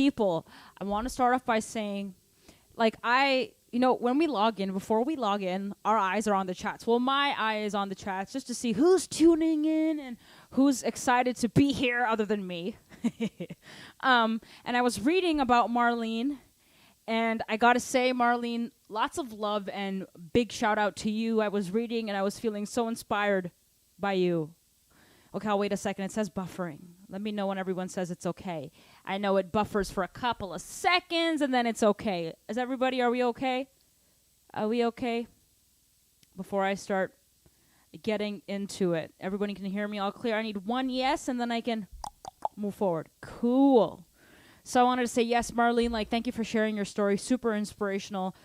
people, I want to start off by saying, like, when we log in, before we log in, our eyes are on the chats. Well, my eye is on the chats just to see who's tuning in and who's excited to be here other than me. And I was reading about Marlene, and I got to say, Marlene, lots of love and big shout out to you. I was reading, and I was feeling so inspired by you. Okay, I'll wait a second. It says buffering. Let me know when everyone says it's okay. I know it buffers for a couple of seconds, and then it's okay. Are we okay? Are we okay? Before I start getting into it. Everybody can hear me all clear. I need one yes, and then I can move forward. Cool. So I wanted to say yes, Marlene. Thank you for sharing your story. Super inspirational.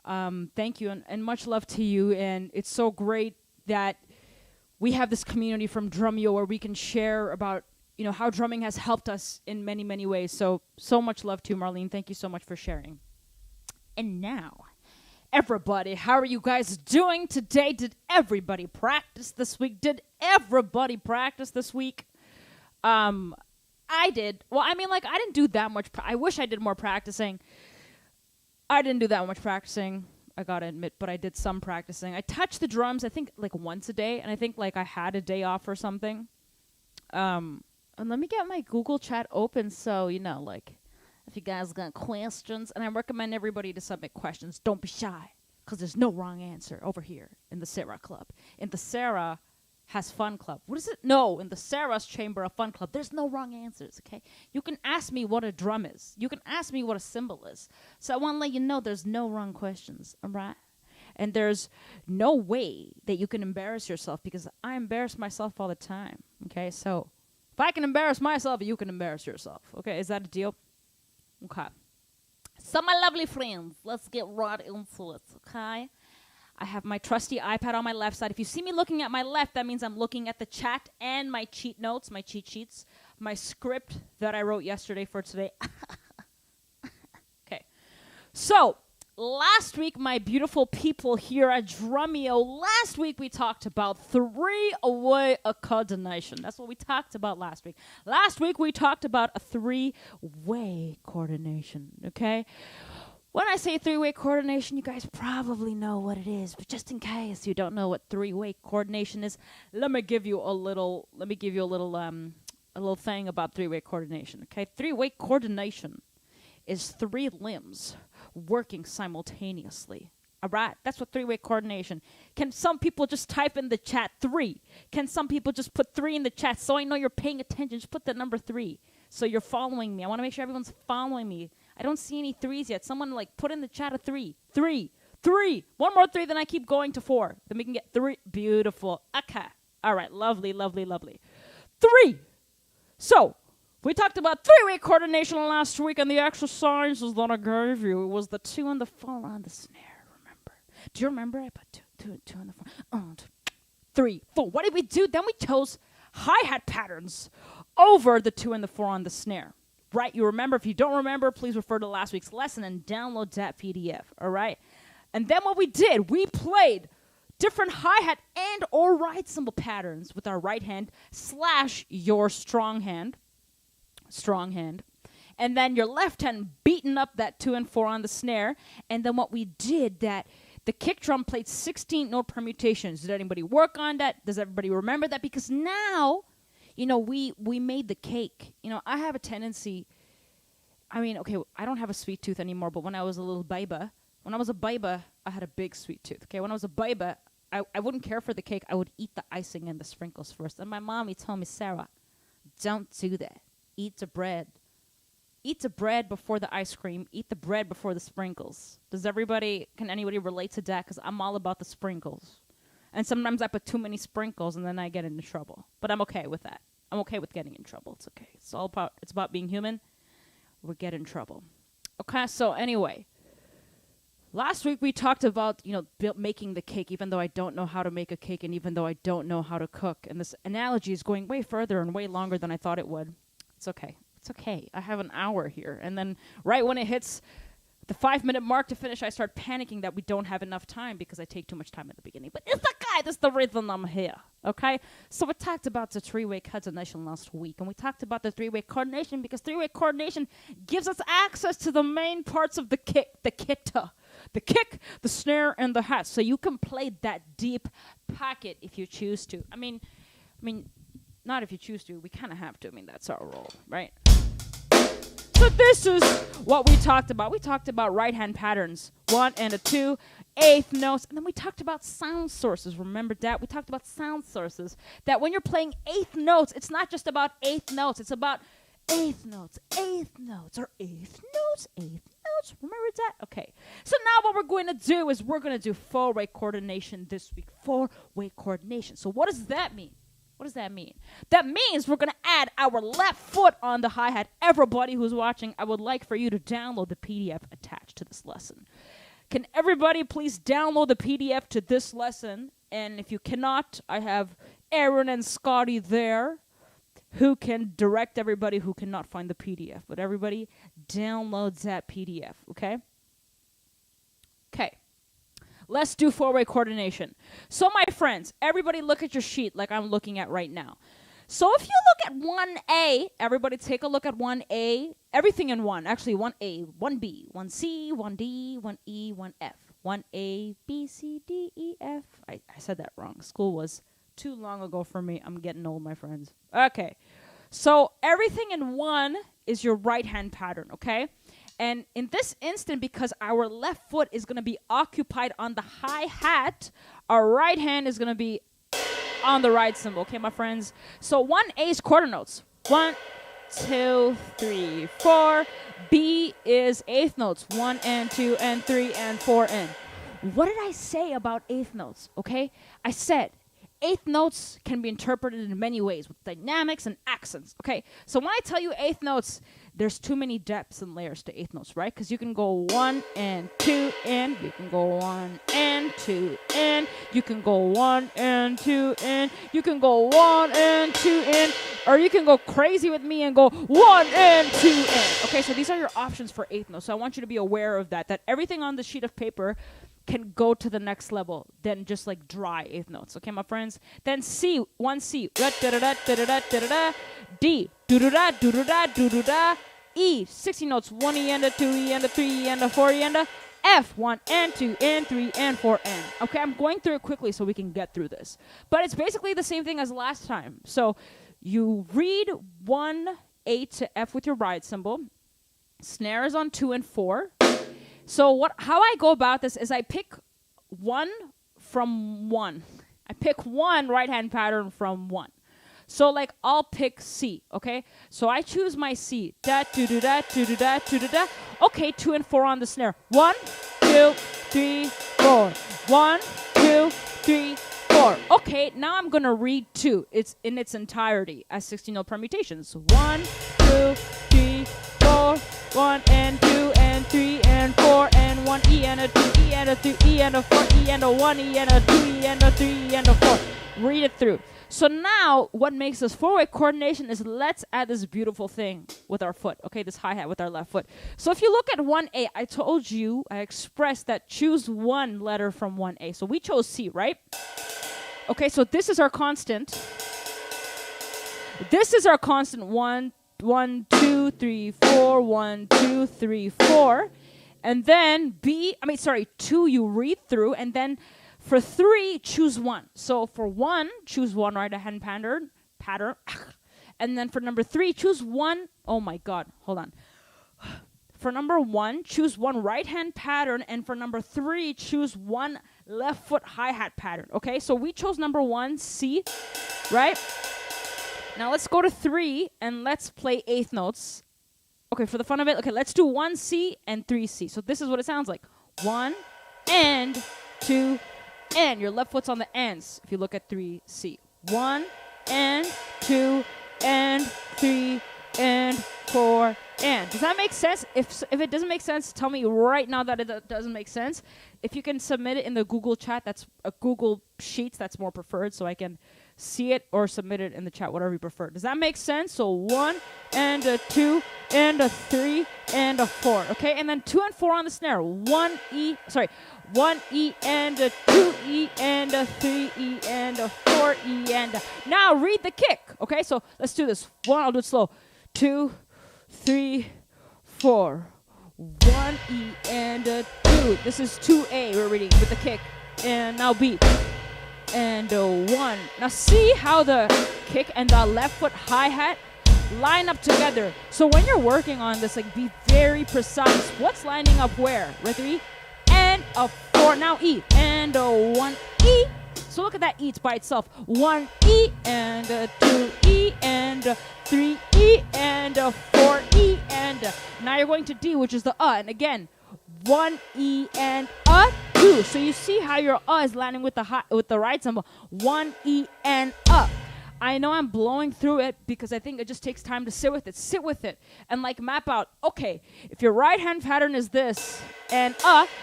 Thank you, and much love to you. And it's so great that we have this community from Drumeo where we can share about, how drumming has helped us in many, many ways. So much love to you, Marlene. Thank you so much for sharing. And now, everybody, how are you guys doing today? Did everybody practice this week? I did. Well, I didn't do that much. I wish I did more practicing. I didn't do that much practicing, I gotta admit, but I did some practicing. I touched the drums, I think, once a day, and I think, I had a day off or something. And let me get my Google chat open so, if you guys got questions, and I recommend everybody to submit questions. Don't be shy, because there's no wrong answer over here in the Sarah Club. In the Sarah Has Fun Club. What is it? No, in the Sarah's Chamber of Fun Club, there's no wrong answers, okay? You can ask me what a drum is. You can ask me what a cymbal is. So I want to let you know there's no wrong questions, all right? And there's no way that you can embarrass yourself, because I embarrass myself all the time, okay? So if I can embarrass myself, you can embarrass yourself, okay? Is that a deal? Okay. So my lovely friends, let's get right into it, okay? I have my trusty iPad on my left side. If you see me looking at my left, that means I'm looking at the chat and my cheat notes, my cheat sheets, my script that I wrote yesterday for today. Okay. So, last week, my beautiful people here at Drumeo, last week we talked about three-way coordination. That's what we talked about last week. Last week we talked about a three-way coordination, okay? When I say three-way coordination, you guys probably know what it is, but just in case you don't know what three-way coordination is, let me give you a little thing about three-way coordination, okay? Three-way coordination is three limbs working simultaneously. All right? That's what three-way coordination. Can some people just type in the chat 3? Can some people just put 3 in the chat so I know you're paying attention? Just put the number 3 so you're following me. I want to make sure everyone's following me. I don't see any 3s yet. Someone, put in the chat a 3. 3. 3. One more 3, then I keep going to 4. Then we can get 3. Beautiful. Okay. All right. Lovely, lovely, lovely. 3. So, we talked about three-way coordination last week, and the exercises that I gave you was the 2 and the 4 on the snare, remember? Do you remember? I put 2 on the 4. 3, 4. What did we do? Then we chose hi-hat patterns over the 2 and the 4 on the snare. Right, you remember. If you don't remember, please refer to last week's lesson and download that PDF, all right? And then what we did, we played different hi-hat and or ride cymbal patterns with our right hand / your strong hand. And then your left hand beating up that 2 and 4 on the snare. And then what we did, that the kick drum played 16 note permutations. Did anybody work on that? Does everybody remember that? Because now, we made the cake. I have a tendency, I don't have a sweet tooth anymore, but when I was a little baby, I had a big sweet tooth, okay? When I was a baby, I wouldn't care for the cake. I would eat the icing and the sprinkles first. And my mommy told me, Sarah, don't do that. Eat the bread. Eat the bread before the ice cream. Eat the bread before the sprinkles. Can anybody relate to that? Because I'm all about the sprinkles. And sometimes I put too many sprinkles and then I get into trouble. But I'm okay with that. I'm okay with getting in trouble. It's okay. It's about being human. We get in trouble. Okay, so anyway. Last week we talked about, making the cake, even though I don't know how to make a cake and even though I don't know how to cook. And this analogy is going way further and way longer than I thought it would. It's okay. It's okay. I have an hour here. And then right when it hits the 5-minute mark to finish, I start panicking that we don't have enough time because I take too much time at the beginning. But it's why this is the reason I'm here. Okay, so we talked about the three-way coordination last week, and we talked about the three-way coordination because three-way coordination gives us access to the main parts of the kick, the kick, the snare, and the hat, so you can play that deep pocket if you choose to. I mean, not if you choose to. We kind of have to. I mean, that's our role, right? So this is what we talked about. We talked about right-hand patterns, 1 and a 2, eighth notes, and then we talked about sound sources. Remember that? We talked about sound sources. That when you're playing eighth notes, it's not just about eighth notes. It's about eighth notes, or eighth notes. Remember that? Okay. So now what we're going to do is we're going to do four-way coordination this week. Four-way coordination. So what does that mean? What does that mean? That means we're going to add our left foot on the hi-hat. Everybody who's watching, I would like for you to download the PDF attached to this lesson. Can everybody please download the PDF to this lesson? And if you cannot, I have Aaron and Scotty there who can direct everybody who cannot find the PDF. But everybody downloads that PDF, okay? Okay. Let's do four-way coordination. So, my friends, everybody look at your sheet like I'm looking at right now. So, if you look at 1A, everybody take a look at 1A. Everything in 1. Actually, 1A, 1B, 1C, 1D, 1E, 1F. 1A, B, C, D, E, F. I said that wrong. School was too long ago for me. I'm getting old, my friends. Okay. So, everything in 1 is your right-hand pattern, okay? And in this instant, because our left foot is going to be occupied on the hi-hat, our right hand is going to be on the right cymbal. Okay, my friends? So 1A is quarter notes. 1, 2, 3, 4. B is eighth notes. 1 and 2 and 3 and 4 and. What did I say about eighth notes? Okay? I said eighth notes can be interpreted in many ways with dynamics and accents. Okay? So when I tell you eighth notes, there's too many depths and layers to eighth notes, right? Because you can go 1 and 2 and, you can go 1 and 2 and, you can go 1 and 2 and, you can go 1 and 2 and, or you can go crazy with me and go 1 and 2 and. Okay, so these are your options for eighth notes. So I want you to be aware of that everything on the sheet of paper can go to the next level than just like dry eighth notes. Okay, my friends? Then C, 1C, D, do-do-da, do-do-da, do-do-da. E, 60 notes, 1 E and a 2 E and a 3 E and a 4 E and a F, 1 and 2 and 3 and 4 and. Okay, I'm going through it quickly so we can get through this. But it's basically the same thing as last time. So you read 1 A to F with your right cymbal. Snare is on 2 and 4. So how I go about this is I pick 1 from 1. I pick 1 right-hand pattern from 1. So, like, I'll pick C, okay? So I choose my C. Da, do-do-da, do-do-da, do-do-da. Okay, 2 and 4 on the snare. 1, 2, 3, 4. 1, 2, 3, 4. Okay, now I'm going to read 2. It's in its entirety as 16-note permutations. 1, 2, 3, 4. 1 and 2 and 3 and 4 and 1 E and a 2 E and a 3 E and a 4 E and a 1 E and a 2 E and a 3 E and a 4. Read it through. So now what makes this four-way coordination is let's add this beautiful thing with our foot, okay, this hi-hat with our left foot. So if you look at 1A, I told you, I expressed that choose one letter from 1A. So we chose C, right? Okay, so this is our constant. This is our constant 1, 2, 3, 4, 1, 2, 3, 4. And then 2 you read through, and then for 3, choose 1. So for 1, choose 1 right-hand pattern. And then for number 3, choose 1. Oh my God, hold on. For number 1, choose 1 right-hand pattern. And for number 3, choose 1 left foot hi-hat pattern. Okay, so we chose number 1, C, right? Now let's go to 3 and let's play eighth notes. Okay, for the fun of it, okay, let's do 1C and 3C. So this is what it sounds like. 1 and 2 and. Your left foot's on the ends if you look at 3C. 1 and 2 and 3 and 4 and. Does that make sense? If it doesn't make sense, tell me right now that it doesn't make sense. If you can submit it in the Google chat, that's a Google Sheets, that's more preferred, so I can see it, or submit it in the chat, whatever you prefer. Does that make sense? So 1 and a 2 and a 3 and a 4. Okay, and then 2 and 4 on the snare. 1 E and a 2 E and a 3 E and a 4 E and a. Now read the kick. Okay, so let's do this. 1, I'll do it slow. 2, 3, 4. 1 E and a 2. This is 2A we're reading with the kick. And now B. And a 1. Now see how the kick and the left foot hi-hat line up together. So when you're working on this, like, be very precise. What's lining up where? Ready? And a 4. Now E. And a 1 E. So look at that E, it's by itself. 1 E and a 2 E and a 3 E and a 4 E and a. Now you're going to D, which is the and again 1 E and a 2. So you see how your is landing with the right cymbal. 1 E and a. I know I'm blowing through it because I think it just takes time to sit with it. Sit with it and like map out. Okay, if your right hand pattern is this and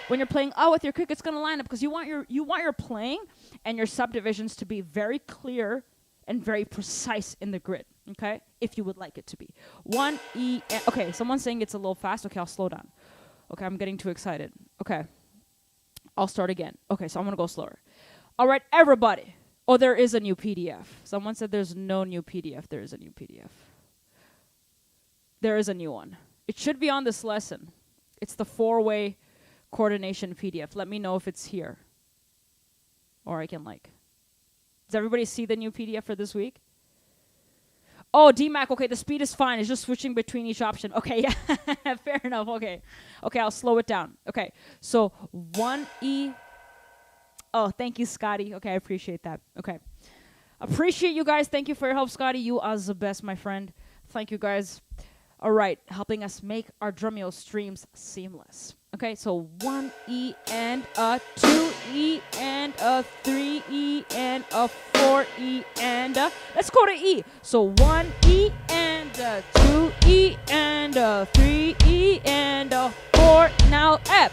when you're playing with your kick, it's gonna line up because you want your playing and your subdivisions to be very clear and very precise in the grid. Okay, if you would like it to be 1 E. Okay, someone's saying it's a little fast. Okay, I'll slow down. Okay, I'm getting too excited. Okay, I'll start again. Okay, so I'm gonna go slower. All right, everybody. Oh, there is a new PDF. Someone said there's no new PDF. There is a new PDF. There is a new one. It should be on this lesson. It's the 4-way coordination PDF. Let me know if it's here. Or I can Does everybody see the new PDF for this week? Oh, DMAC, okay, the speed is fine. It's just switching between each option. Okay, yeah, fair enough, okay. Okay, I'll slow it down. Okay, so 1 E. Oh, thank you, Scotty. Okay, I appreciate that. Okay. Appreciate you guys. Thank you for your help, Scotty. You are the best, my friend. Thank you, guys. All right, helping us make our Drumeo streams seamless. Okay, so 1 E and a 2 E and a 3 E and a 4 E and a. Let's go to E. So 1 E and a 2 E and a 3 E and a 4. Now F.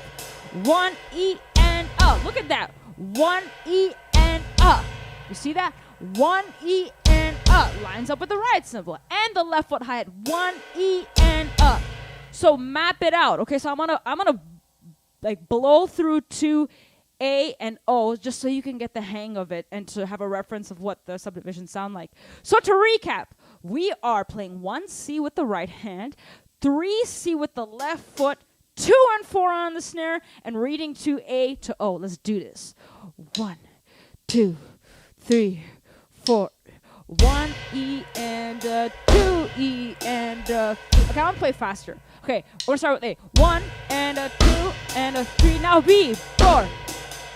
1 E and a. Look at that. 1 E and a. You see that? 1 E and a lines up with the right cymbal and the left foot hi-hat. 1 E and a. So map it out. Okay, so I'm gonna like blow through to A and O just so you can get the hang of it and to have a reference of what the subdivisions sound like. So to recap, we are playing 1 C with the right hand, 3 C with the left foot, 2 and 4 on the snare, and reading to A to O. Let's do this. 1, 2, 3, 4. 1 E and a 2 E and a 3. Okay, I'm gonna play faster. Okay, we're gonna start with A. 1 and a 2 and a 3. Now B. 4.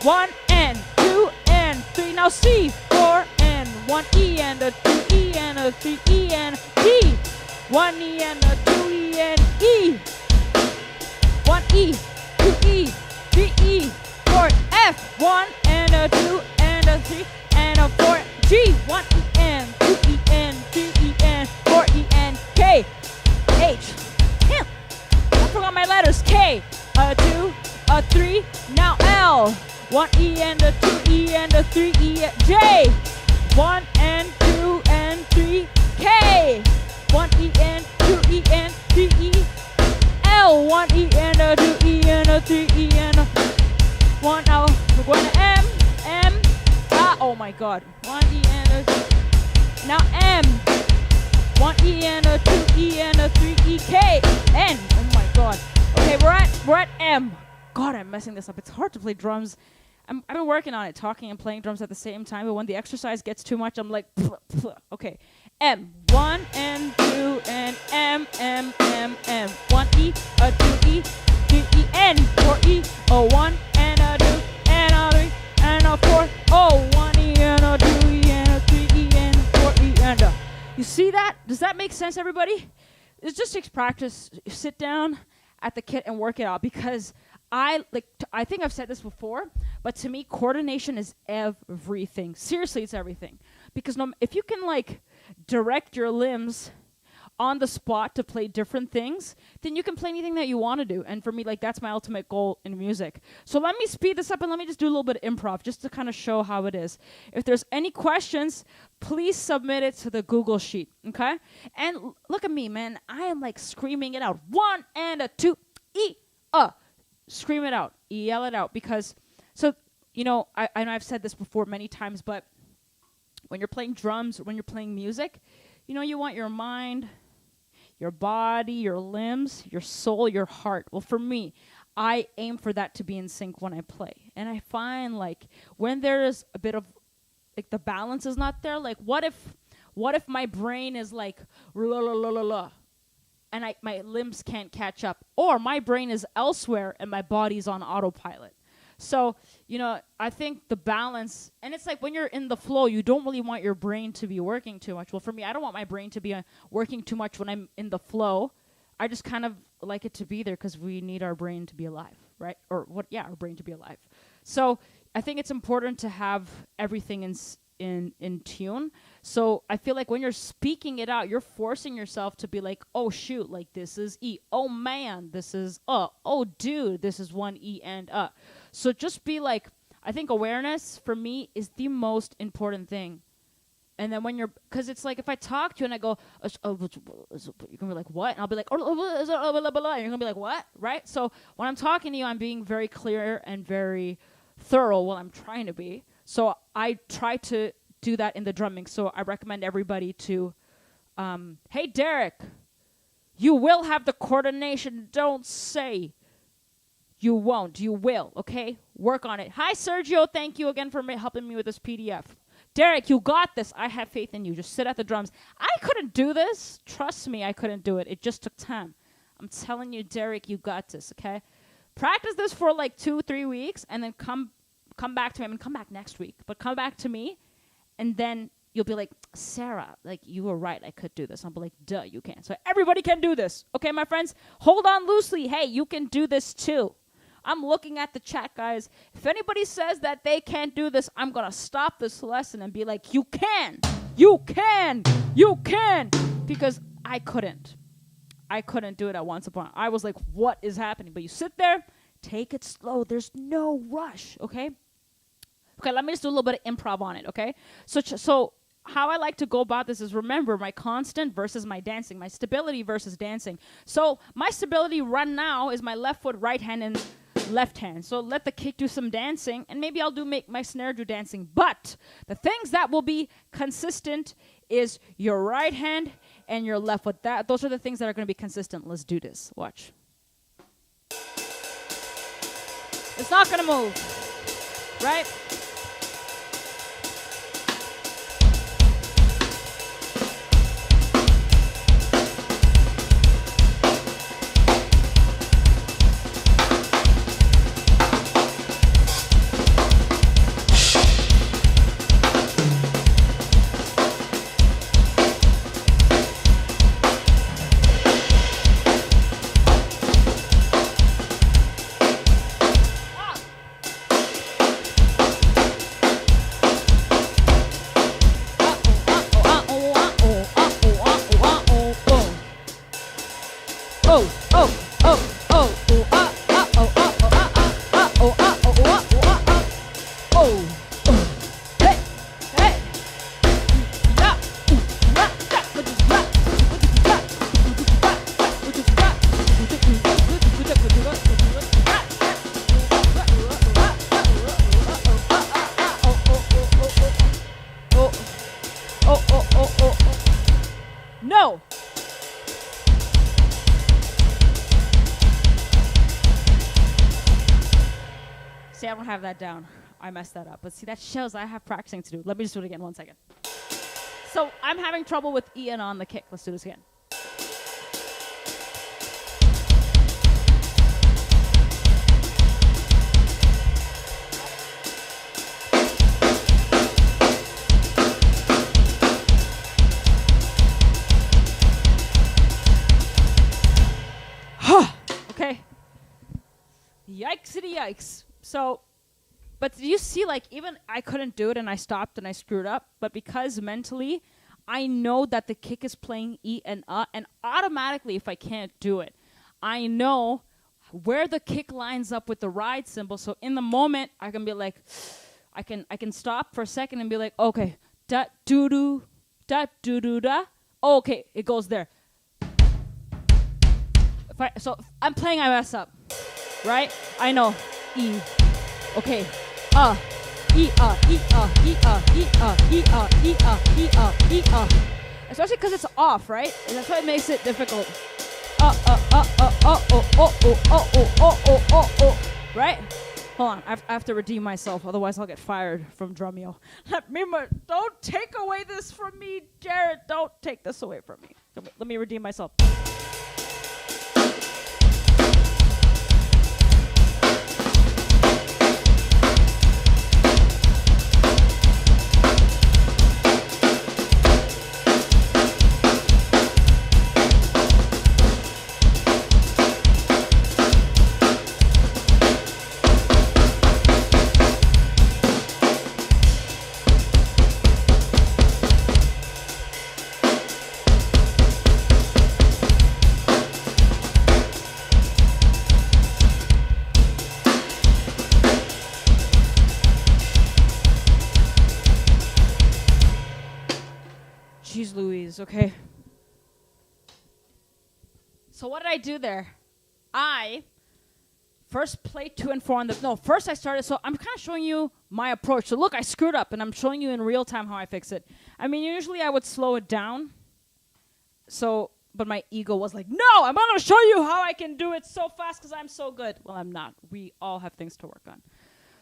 1 and 2 and 3. Now C. 4 and 1 E and a 2 E and a 3 E and D. 1 E and a 2 E and E. 1 E, 2 E, 3 E, 4 F. 1 and a 2 and a 3 and a 4 G. 1 E and 2 E and 3 E and 4 E and K. H. I forgot my letters. K, a 2, a 3. Now L. 1 E and a 2 E and a 3 E. J. 1 and 2 and 3 K. 1 E and 2 E and 3 E. L. 1 E and a 2 E and a 3 E and a 1 L. We're going to M. M. Oh my God. 1 E and a. Now M. 1 E and a 2 E and a 3 E K. N. Oh my God. Okay, we're at M. God, I'm messing this up. It's hard to play drums. I've been working on it, talking and playing drums at the same time, but when the exercise gets too much, I'm like, plah, plah. Okay. M. 1 and 2 and M, M, M, M. 1 E, a 2 E, 3 E, N. 4 E, a 1 and a 2 and a 3 and a 4. Oh, 1 E and a 2 E and a 3 E and a 4 E and a. You see that? Does that make sense, everybody? It just takes practice. Sit down at the kit and work it out because I think I've said this before, but to me, coordination is everything. Seriously, it's everything. Because if you can direct your limbs on the spot to play different things, then you can play anything that you want to do. And for me, like, that's my ultimate goal in music. So let me speed this up and let me just do a little bit of improv just to kind of show how it is. If there's any questions, please submit it to the Google Sheet, okay? And look at me, man. I am like screaming it out. 1 and a 2, scream it out, yell it out, because, so, you know, I know I've said this before many times, but when you're playing drums, when you're playing music, you know, you want your mind, your body, your limbs, your soul, your heart. Well, for me, I aim for that to be in sync when I play. And I find, like, when there's a bit of, like, the balance is not there, like, what if my brain is like, la la la la la, and my limbs can't catch up, or my brain is elsewhere and my body's on autopilot. So, you know, I think the balance, and it's like when you're in the flow, you don't really want your brain to be working too much. Well, for me, I don't want my brain to be working too much when I'm in the flow. I just kind of like it to be there because we need our brain to be alive, right? Or our brain to be alive. So I think it's important to have everything in tune. So I feel like when you're speaking it out, you're forcing yourself to be like, oh shoot, like this is E. Oh man, this is oh dude, this is one E and So just be like, I think awareness for me is the most important thing. And then when because it's like if I talk to you and I go, you're gonna be like, what? And I'll be like, and you're gonna be like, what? Right? So when I'm talking to you, I'm being very clear and very thorough. Well, I'm trying to be. So I try to do that in the drumming. So I recommend everybody to, hey, Derek, you will have the coordination. Don't say you won't. You will, okay? Work on it. Hi, Sergio. Thank you again for helping me with this PDF. Derek, you got this. I have faith in you. Just sit at the drums. I couldn't do this. Trust me, I couldn't do it. It just took time. I'm telling you, Derek, you got this, okay? Practice this for like 2-3 weeks and then come back to me. I mean, come back next week, but come back to me, and then you'll be like, Sarah, like, you were right. I could do this. I'll be like, duh, you can. So everybody can do this. Okay, my friends? Hold on loosely. Hey, you can do this too. I'm looking at the chat, guys. If anybody says that they can't do this, I'm going to stop this lesson and be like, you can. You can. You can. Because I couldn't. I couldn't do it at once upon. I was like, what is happening? But you sit there, take it slow. There's no rush, okay? Okay, let me just do a little bit of improv on it, okay? So how I like to go about this is, remember, my constant versus my dancing, my stability versus dancing. So my stability right now is my left foot, right hand, and left hand. So let the kick do some dancing, and maybe I'll make my snare do dancing. But the things that will be consistent is your right hand and your left foot. Those are the things that are going to be consistent. Let's do this. Watch. It's not going to move, right? No. See, I don't have that down. I messed that up. But see, that shows I have practicing to do. Let me just do it again. 1 second. So I'm having trouble with Ian on the kick. Let's do this again. Okay. Yikesity yikes. So, but do you see, like, even I couldn't do it and I stopped and I screwed up, but because mentally I know that the kick is playing E and and automatically, if I can't do it, I know where the kick lines up with the ride cymbal. So in the moment, I can be like, I can stop for a second and be like, okay, da doo doo, da doo doo da. Oh, okay, it goes there. So if I'm playing, I mess up, right? I know E. Okay, E, E, E, E, E, E, E, E. Especially because it's off, right? And that's why it makes it difficult. Right? Hold on, I have to redeem myself, otherwise I'll get fired from Drumeo. Don't take away this from me, Jared. Don't take this away from me. Let me redeem myself. Jeez Louise, okay. So what did I do there? I first played 2 and 4 on the... No, first I started... So I'm kind of showing you my approach. So look, I screwed up, and I'm showing you in real time how I fix it. I mean, usually I would slow it down. So, but my ego was like, no, I'm going to show you how I can do it so fast because I'm so good. Well, I'm not. We all have things to work on.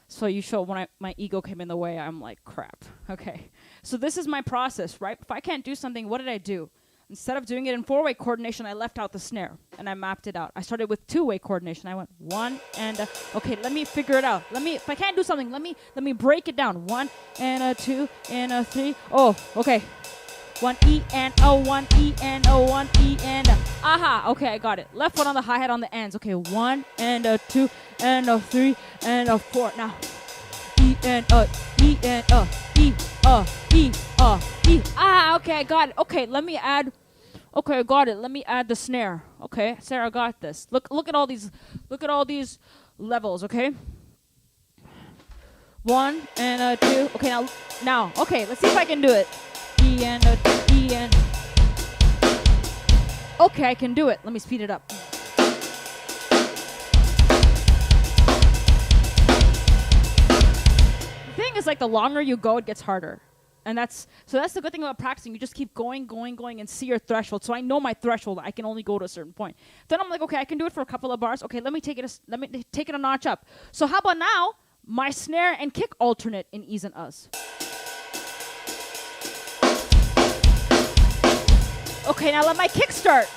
So you show when my ego came in the way, I'm like, crap. Okay. So this is my process, right? If I can't do something, what did I do? Instead of doing it in 4-way coordination, I left out the snare and I mapped it out. I started with 2-way coordination. I went 1 and okay, let me figure it out. If I can't do something, let me break it down. 1 and a 2 and a 3. Oh, okay. 1 E and O, 1 E and O, 1 E and a. Aha, okay, I got it. Left foot on the hi-hat on the ends. Okay, 1 and a 2 and a 3 and a 4. Now, E and a, E and a, E, E, E. Ah, okay, I got it. Okay, let me add. Okay, I got it. Let me add the snare. Okay, Sarah got this. Look at all these levels. Okay. 1 and a 2. Okay, now. Okay, let's see if I can do it. E and a E and. Okay, I can do it. Let me speed it up. The thing is, like, the longer you go, it gets harder. And that's the good thing about practicing. You just keep going, and see your threshold. So I know my threshold. I can only go to a certain point. Then I'm like, okay, I can do it for a couple of bars. Okay, let me take it a notch up. So how about now? My snare and kick alternate in E's and U's. Okay, now let my kick start.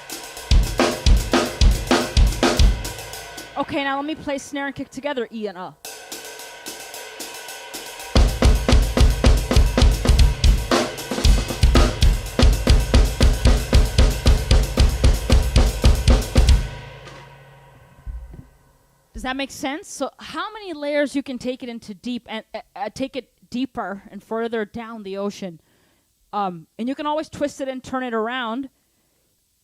Okay, now let me play snare and kick together, E and U. Does that make sense? So how many layers you can take it into deep and take it deeper and further down the ocean? And you can always twist it and turn it around.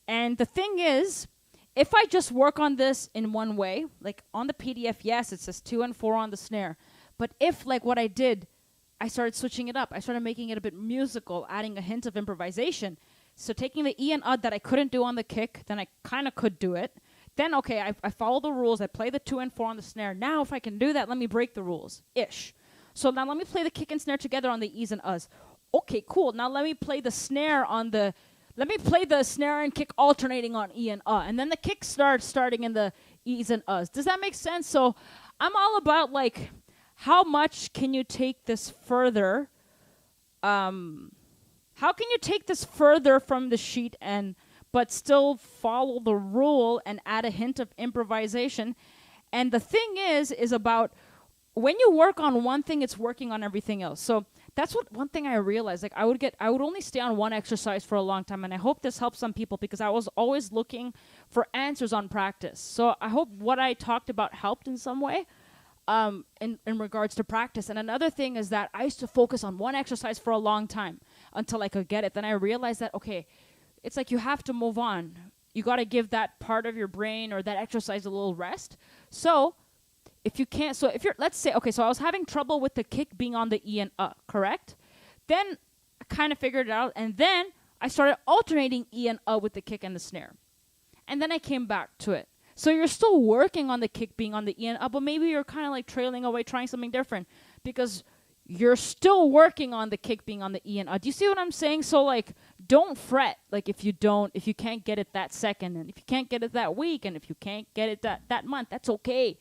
And the thing is, if I just work on this in one way, like on the PDF, yes, it says 2 and 4 on the snare. But if, like what I did, I started switching it up. I started making it a bit musical, adding a hint of improvisation. So taking the E and U that I couldn't do on the kick, then I kind of could do it. Then, okay, I follow the rules. I play the 2 and 4 on the snare. Now, if I can do that, let me break the rules-ish. So now let me play the kick and snare together on the E's and U's. Okay, cool. Now let me play the snare on the... Let me play the snare and kick alternating on E and U. And then the kick starting in the E's and U's. Does that make sense? So I'm all about, like, how much can you take this further? How can you take this further from the sheet but still follow the rule and add a hint of improvisation? And the thing is about when you work on one thing, it's working on everything else. So that's one thing I realized. Like I would only stay on one exercise for a long time, and I hope this helps some people because I was always looking for answers on practice. So I hope what I talked about helped in some way in regards to practice. And another thing is that I used to focus on one exercise for a long time. until I could get it. Then I realized that, okay, it's like you have to move on. You got to give that part of your brain or that exercise a little rest. So if you can't, so if you're, let's say, okay, so I was having trouble with the kick being on the E and correct? Then I kind of figured it out, and then I started alternating E and with the kick and the snare. And then I came back to it. So you're still working on the kick being on the E and but maybe you're kind of like trailing away, trying something different, because you're still working on the kick being on the E and Do you see what I'm saying? So like, don't fret. Like if you can't get it that second, and if you can't get it that week, and if you can't get it that month, that's okay.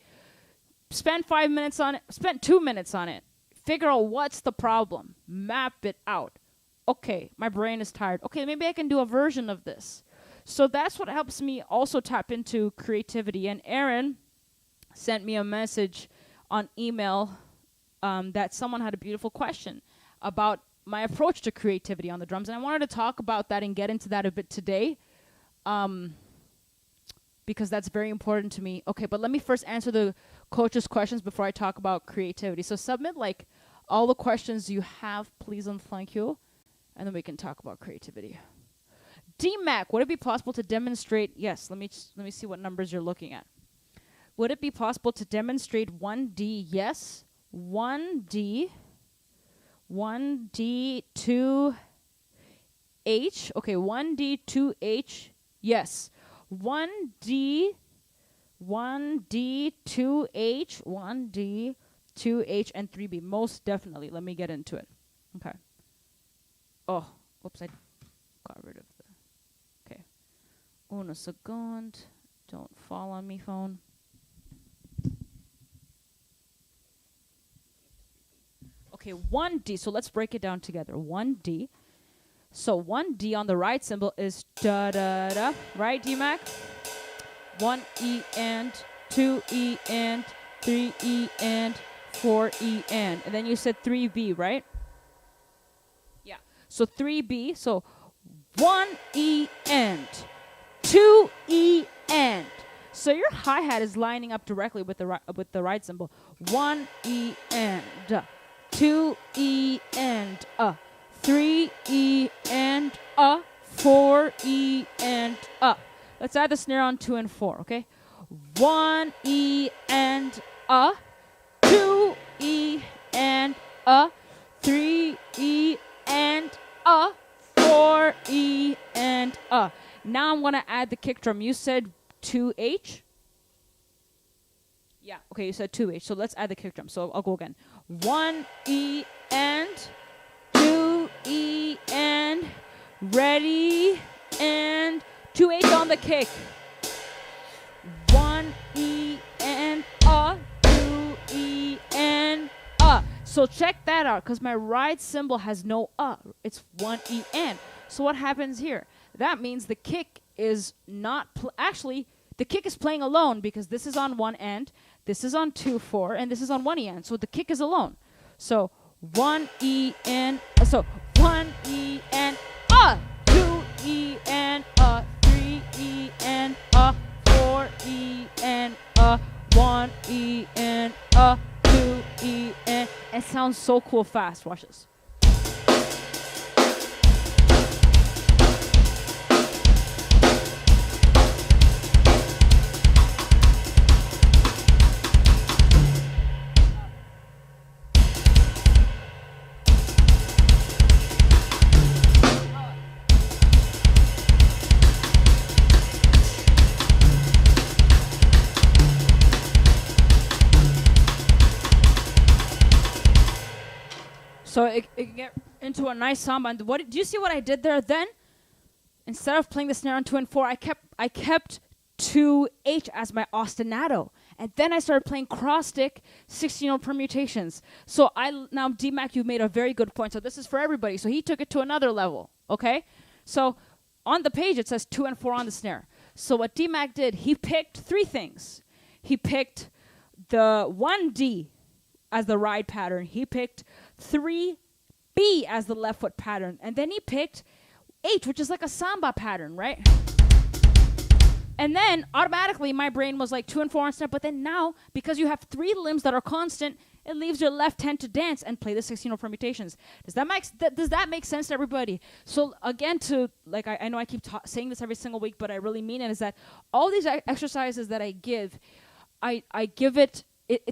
Spend 5 minutes on it. Spend 2 minutes on it. Figure out what's the problem. Map it out. Okay, my brain is tired. Okay, maybe I can do a version of this. So that's what helps me also tap into creativity. And Aaron sent me a message on email that someone had a beautiful question about my approach to creativity on the drums. And I wanted to talk about that and get into that a bit today, because that's very important to me. Okay, but let me first answer the coach's questions before I talk about creativity. So submit like all the questions you have, please and thank you. And then we can talk about creativity. DMAC, would it be possible to demonstrate? Yes, let me see what numbers you're looking at. Would it be possible to demonstrate 1D? Yes. 1D, 2H. Okay, 1D, 2H. Yes. 1D, 2H, 1D, 2H, and 3B. Most definitely. Let me get into it. Okay. Oh, whoops, I got rid of the... Okay. Una second. Don't fall on me, phone. Okay, 1D. So let's break it down together. 1D. So 1D on the right cymbal is da-da-da. Right, DMAC? 1E and, 2E and, 3E and, 4E and. And then you said 3B, right? Yeah. So 3B. So 1E and, 2E and. So your hi-hat is lining up directly with the right cymbal. 1E and, 2E and, 3E and, 4E and, Let's add the snare on 2 and 4, okay? 1E and, 2E and, 3E and, 4E and, Now I'm gonna add the kick drum. You said 2H? Yeah, okay, you said 2H. So let's add the kick drum. So I'll go again. 1E and, 2E and, ready, and 2H on the kick. 1E and, 2E and, So check that out, because my right cymbal has no It's 1E and. So what happens here? That means the kick is not, actually, the kick is playing alone, because this is on one end, this is on 2/4, and this is on 1E and. So the kick is alone. So 1E and, so 1E and, 2E and, 3E and, 4E and, 1E and, 2E and. It sounds so cool fast. Watch this. So it can get into a nice samba. And do you see what I did there then? Instead of playing the snare on 2 and 4, I kept 2H as my ostinato. And then I started playing cross stick 16-note permutations. So now DMAC, you made a very good point. So this is for everybody. So he took it to another level, okay? So on the page, it says 2 and 4 on the snare. So what DMAC did, he picked 3 things. He picked the 1D as the ride pattern. He picked 3B as the left foot pattern. And then he picked H, which is like a samba pattern, right? And then automatically my brain was like 2 and 4 on snare. But then now, because you have 3 limbs that are constant, it leaves your left hand to dance and play the 16 permutations. Does that make sense to everybody? So again, I know I keep saying this every single week, but I really mean it, is that all these exercises that I give, I give it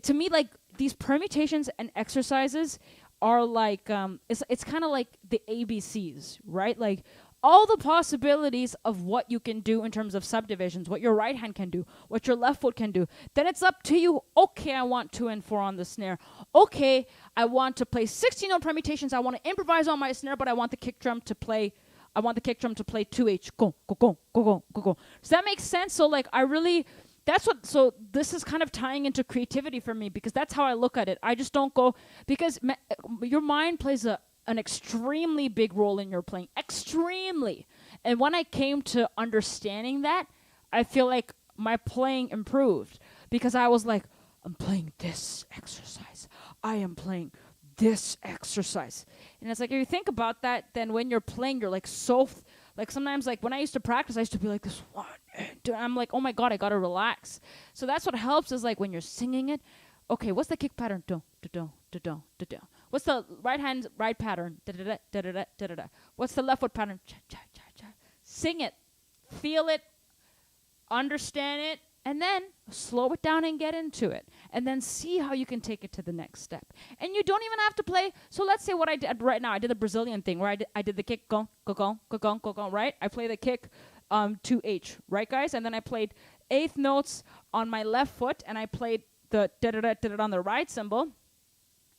to me, like, these permutations and exercises are like, it's kind of like the ABCs, right? Like, all the possibilities of what you can do in terms of subdivisions, what your right hand can do, what your left foot can do. Then it's up to you. Okay, I want 2 and 4 on the snare. Okay, I want to play 16 note permutations. I want to improvise on my snare, but I want the kick drum to play 2H. Go, go, go, go, go, go, go. Does that make sense? So like, so this is kind of tying into creativity for me, because that's how I look at it. I just don't go, because your mind plays an extremely big role in your playing. Extremely. And when I came to understanding that, I feel like my playing improved, because I was like, I'm playing this exercise. I am playing this exercise. And it's like, if you think about that, then when you're playing, you're like like sometimes, like when I used to practice, I used to be like this 1 and 2. I'm like, oh my God, I gotta relax. So that's what helps, is like when you're singing it, okay, what's the kick pattern? Do, do, do, do, do, do, do. What's the right pattern? Da, da, da, da, da, da, da, da. What's the left foot pattern? Cha, cha, cha, cha. Sing it, feel it, understand it, and then slow it down and get into it. And then see how you can take it to the next step. And you don't even have to play. So let's say what I did right now. I did the Brazilian thing where I did the kick, go, go, go, go, go, go, go, right? I play the kick to H, right, guys? And then I played 8th notes on my left foot, and I played the da-da-da-da-da on the right cymbal.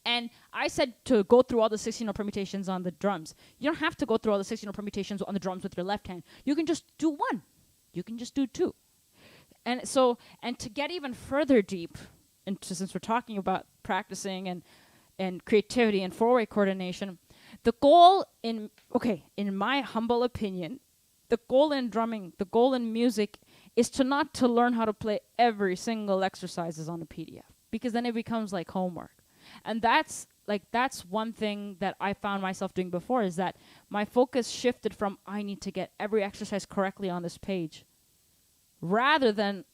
And I said to go through all the 16 note permutations on the drums. You don't have to go through all the 16 note permutations on the drums with your left hand. You can just do 1. You can just do 2. And so, and to get even further deep, since we're talking about practicing and creativity and four-way coordination, the goal in my humble opinion, the goal in drumming, the goal in music is not to learn how to play every single exercises on a PDF, because then it becomes like homework. And that's one thing that I found myself doing before, is that my focus shifted from I need to get every exercise correctly on this page, rather than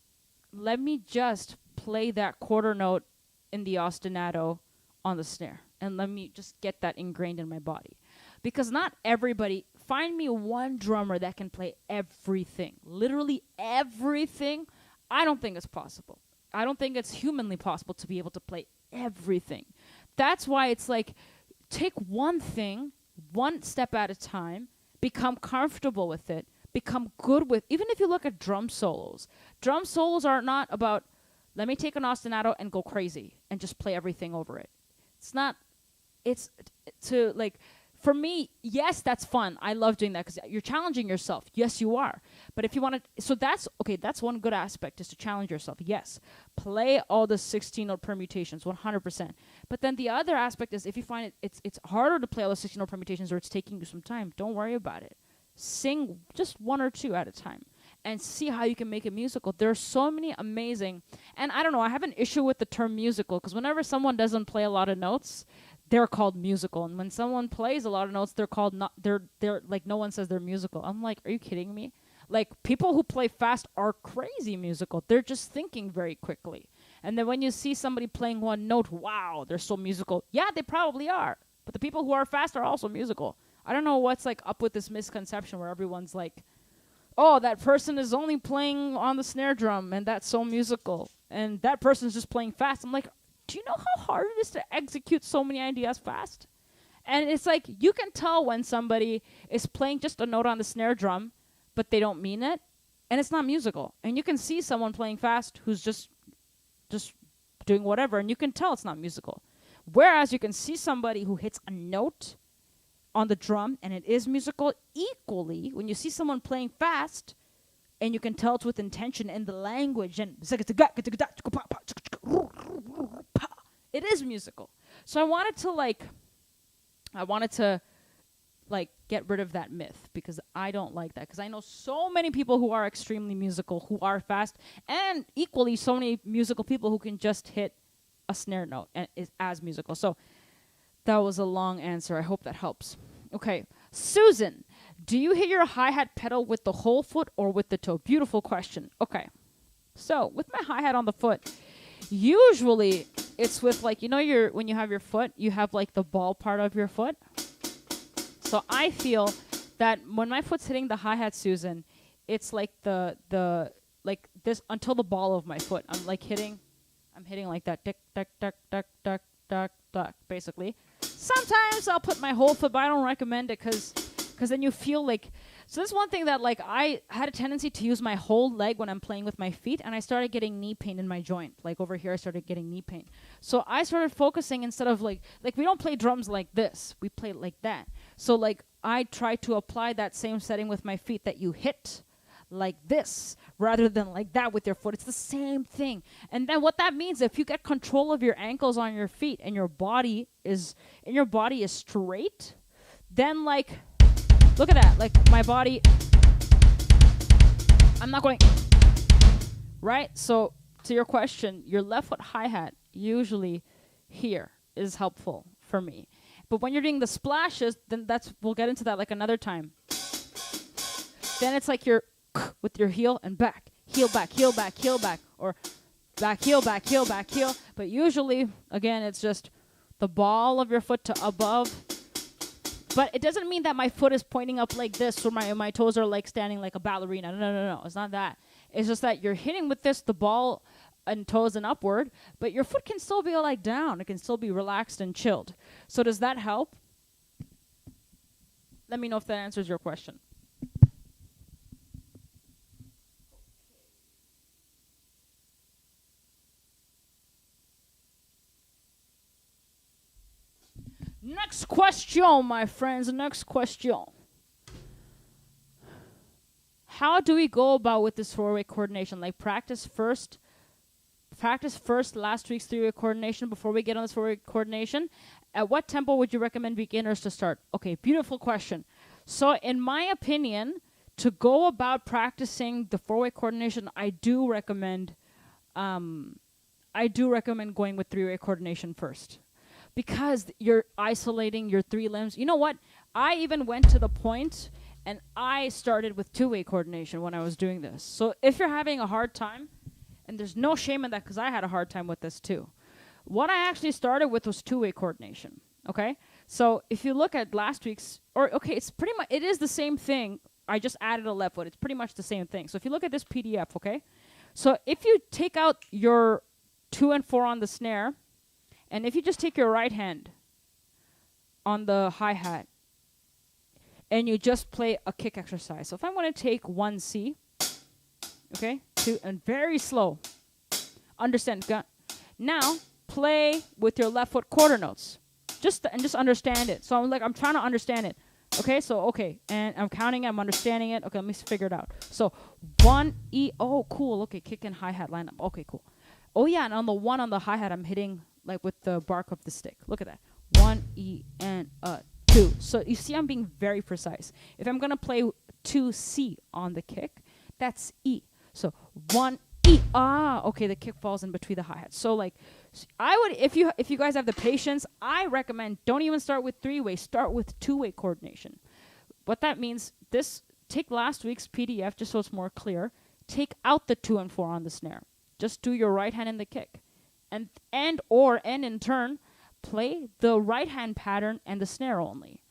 let me just play that quarter note in the ostinato on the snare, and let me just get that ingrained in my body. Because not everybody, find me one drummer that can play everything, literally everything. I don't think it's possible. I don't think it's humanly possible to be able to play everything. That's why it's like, take one thing, one step at a time, become comfortable with it, become good with, even if you look at drum solos are not about, let me take an ostinato and go crazy and just play everything over it. It's not, it's to like, for me, yes, that's fun. I love doing that because you're challenging yourself. Yes, you are. But if you want to, so that's one good aspect, is to challenge yourself. Yes, play all the 16 note permutations, 100%. But then the other aspect is, if you find it's harder to play all the 16 note permutations, or it's taking you some time, don't worry about it. Sing just 1 or 2 at a time and see how you can make it musical. There are so many amazing, and I don't know, I have an issue with the term musical, because whenever someone doesn't play a lot of notes, they're called musical. And when someone plays a lot of notes, they're called not, they're like, no one says they're musical. I'm like, are you kidding me? Like, people who play fast are crazy musical. They're just thinking very quickly. And then when you see somebody playing one note, wow, they're so musical. Yeah, they probably are. But the people who are fast are also musical. I don't know what's like up with this misconception where everyone's like, oh, that person is only playing on the snare drum and that's so musical, and that person's just playing fast. I'm like, do you know how hard it is to execute so many ideas fast? And it's like, you can tell when somebody is playing just a note on the snare drum, but they don't mean it, and it's not musical. And you can see someone playing fast who's just doing whatever, and you can tell it's not musical. Whereas you can see somebody who hits a note on the drum and it is musical equally when you see someone playing fast and you can tell it's with intention in the language, and it is musical. So I wanted to get rid of that myth, because I don't like that, because I know so many people who are extremely musical, who are fast, and equally so many musical people who can just hit a snare note and is as musical. So that was a long answer. I hope that helps. Okay, Susan, Do you hit your hi-hat pedal with the whole foot or with the toe? Beautiful question. Okay. So with my hi-hat on the foot, usually it's with like, when you have your foot, you have like the ball part of your foot. So I feel that when my foot's hitting the hi-hat, Susan, it's like the like this until the ball of my foot. I'm hitting like that, tick, tack, tack, tack, tack, tack, tack, basically. Sometimes I'll put my whole foot, but I don't recommend it because then you feel like. So this is one thing that like I had a tendency to use my whole leg when I'm playing with my feet, and I started getting knee pain in my joint. Like over here, I started getting knee pain. So I started focusing instead of like we don't play drums like this. We play it like that. So like I try to apply that same setting with my feet that you hit like this rather than like that with your foot. It's the same thing. And then what that means, if you get control of your ankles on your feet and your body is straight, then like look at that. Like my body, I'm not going right. So to your question, your left foot hi-hat usually here is helpful for me. But when you're doing the splashes, then we'll get into that like another time. Then it's like you're with your heel and back, heel back, heel back, heel back, or back, heel back, heel back, heel. But usually, again, it's just the ball of your foot to above. But it doesn't mean that my foot is pointing up like this or my toes are like standing like a ballerina. No. It's not that. It's just that you're hitting with this, the ball and toes and upward, but your foot can still be like down. It can still be relaxed and chilled. So does that help? Let me know if that answers your question. Next question, my friends. Next question. How do we go about with this four-way coordination? Like practice first last week's three-way coordination before we get on this four-way coordination. At what tempo would you recommend beginners to start? Okay, beautiful question. So in my opinion, to go about practicing the four-way coordination, I do recommend going with three-way coordination first. Because you're isolating your three limbs. You know what? I even went to the point and I started with two-way coordination when I was doing this. So if you're having a hard time, and there's no shame in that because I had a hard time with this too. What I actually started with was two-way coordination, okay? So if you look at last week's, it is the same thing. I just added a left foot. It's pretty much the same thing. So if you look at this PDF, okay? So if you take out your 2 and 4 on the snare, and if you just take your right hand on the hi-hat and you just play a kick exercise. So if I'm going to take 1C, okay, 2, and very slow. Understand. Now play with your left foot quarter notes. Just understand it. So I'm trying to understand it. Okay, and I'm counting, I'm understanding it. Okay, let me figure it out. So 1E, oh cool, okay, kick and hi-hat lineup. Okay, cool. Oh yeah, and on the 1 on the hi-hat I'm hitting like with the bark of the stick. Look at that. 1E and 2. So you see I'm being very precise. If I'm gonna play 2C on the kick, that's E. So 1E. Okay, the kick falls in between the hi-hats. So like I would, if you guys have the patience, I recommend don't even start with three-way, start with two-way coordination. What that means, take last week's PDF just so it's more clear. Take out the 2 and 4 on the snare. Just do your right hand in the kick. And in turn, play the right hand pattern and the snare only.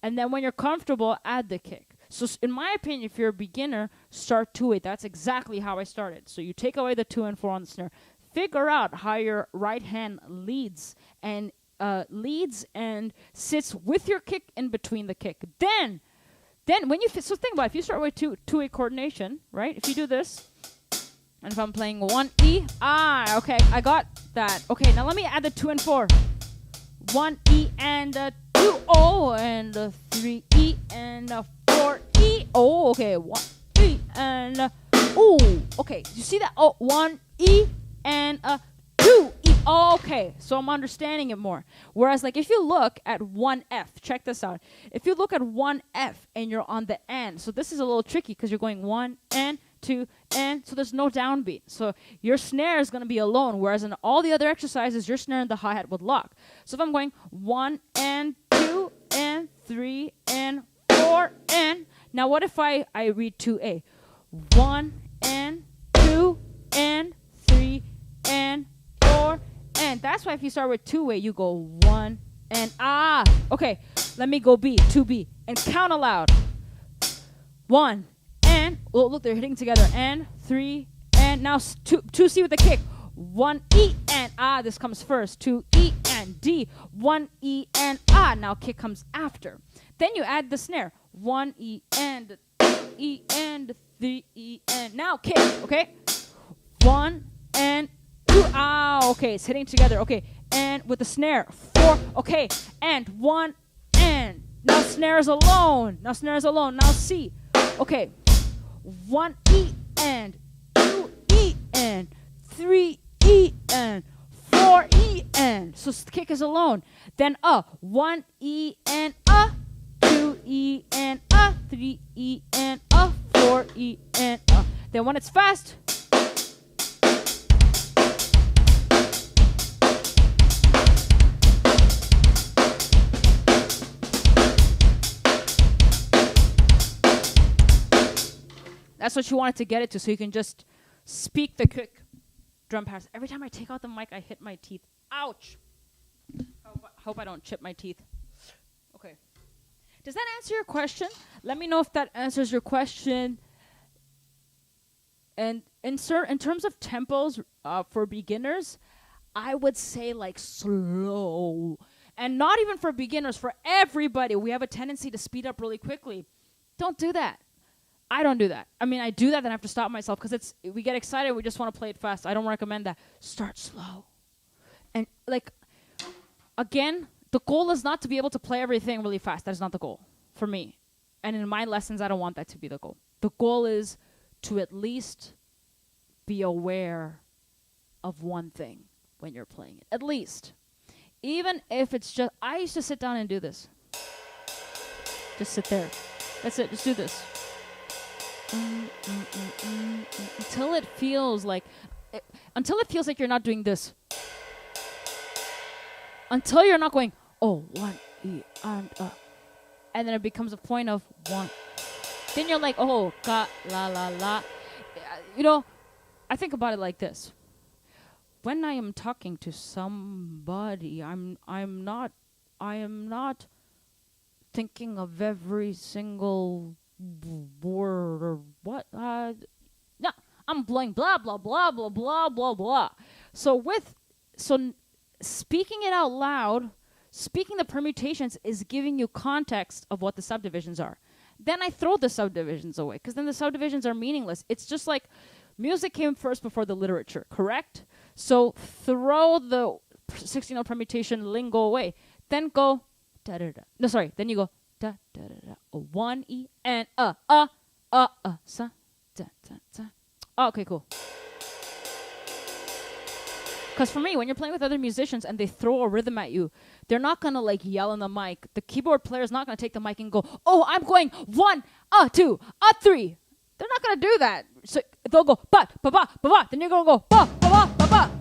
And then when you're comfortable, add the kick. So in my opinion, if you're a beginner, start two-way. That's exactly how I started. So you take away the 2 and 4 on the snare. Figure out how your right hand leads and sits with your kick in between the kick. Then when you so think about it, if you start with two-way coordination, right? If you do this, and if I'm playing 1E, okay, I got that. Okay, now let me add the 2 and 4. 1E and a 2O and a 3E and a 4E. Oh, okay, 1E and a, okay, you see that? 1E and a 2E. Okay, so I'm understanding it more. Whereas, like, if you look at 1F, check this out. If you look at 1F and you're on the and, so this is a little tricky because you're going 1 and 2 and, so there's no downbeat. So your snare is going to be alone, whereas in all the other exercises, your snare and the hi-hat would lock. So if I'm going 1 and 2 and 3 and 4 and, Now what if I read 2A? 1 and 2 and 3 and 4 and. That's why if you start with 2A, you go 1 and Okay, let me go B, 2B, and count aloud. 1 and, oh look, they're hitting together, and 3 and now 2C with the kick. 1E and this comes first. 2E and D. 1E and now kick comes after. Then you add the snare. 1E and E and 3E and now kick. Okay, 1 and 2. Okay, it's hitting together. Okay, and with the snare 4. Okay, and 1 and now snares alone. Now C. Okay, 1E and 2E and 3E and 4E and. So kick is alone. Then 1E and 2E and 3E and 4E and Then when it's fast, that's what you want it to get it to, so you can just speak the quick drum patterns. Every time I take out the mic, I hit my teeth. Ouch! Hope I don't chip my teeth. Okay. Does that answer your question? Let me know if that answers your question. And in terms of tempos for beginners, I would say like slow. And not even for beginners, for everybody. We have a tendency to speed up really quickly. Don't do that. I don't do that. I mean, I do that, then I have to stop myself because we get excited. We just want to play it fast. I don't recommend that. Start slow. And like, again, the goal is not to be able to play everything really fast. That is not the goal for me. And in my lessons, I don't want that to be the goal. The goal is to at least be aware of one thing when you're playing it. At least. Even if it's just, I used to sit down and do this. Just sit there. That's it. Just do this. Until it feels like you're not doing this. Until you're not going, 1 E and then it becomes a point of 1. Then you're like, ga la la la. You know, I think about it like this. When I am talking to somebody, I am not thinking of every single word or what. No, I'm blowing blah blah blah blah blah blah blah. So speaking it out loud, speaking the permutations is giving you context of what the subdivisions are. Then I throw the subdivisions away because then the subdivisions are meaningless. It's just like music came first before the literature, correct? So throw the 16-note permutation lingo away. Then go da da da. No, sorry. Then you go da da da da. 1 E and sa da da da. Okay, cool. Because for me, when you're playing with other musicians and they throw a rhythm at you, they're not going to like yell in the mic. The keyboard player is not going to take the mic and go, I'm going 1, 2, 3. They're not going to do that. So they'll go, ba, ba, ba, ba, ba. Then you're going to go, ba, ba, ba, ba, ba.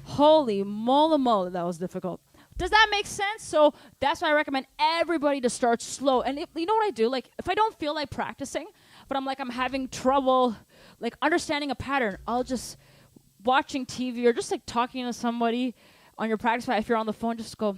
Holy moly, that was difficult. Does that make sense? So that's why I recommend everybody to start slow. And you know what I do? Like, if I don't feel like practicing, but I'm having trouble, like, understanding a pattern, I'll just, watching TV or just, like, talking to somebody on your practice pad. If you're on the phone, just go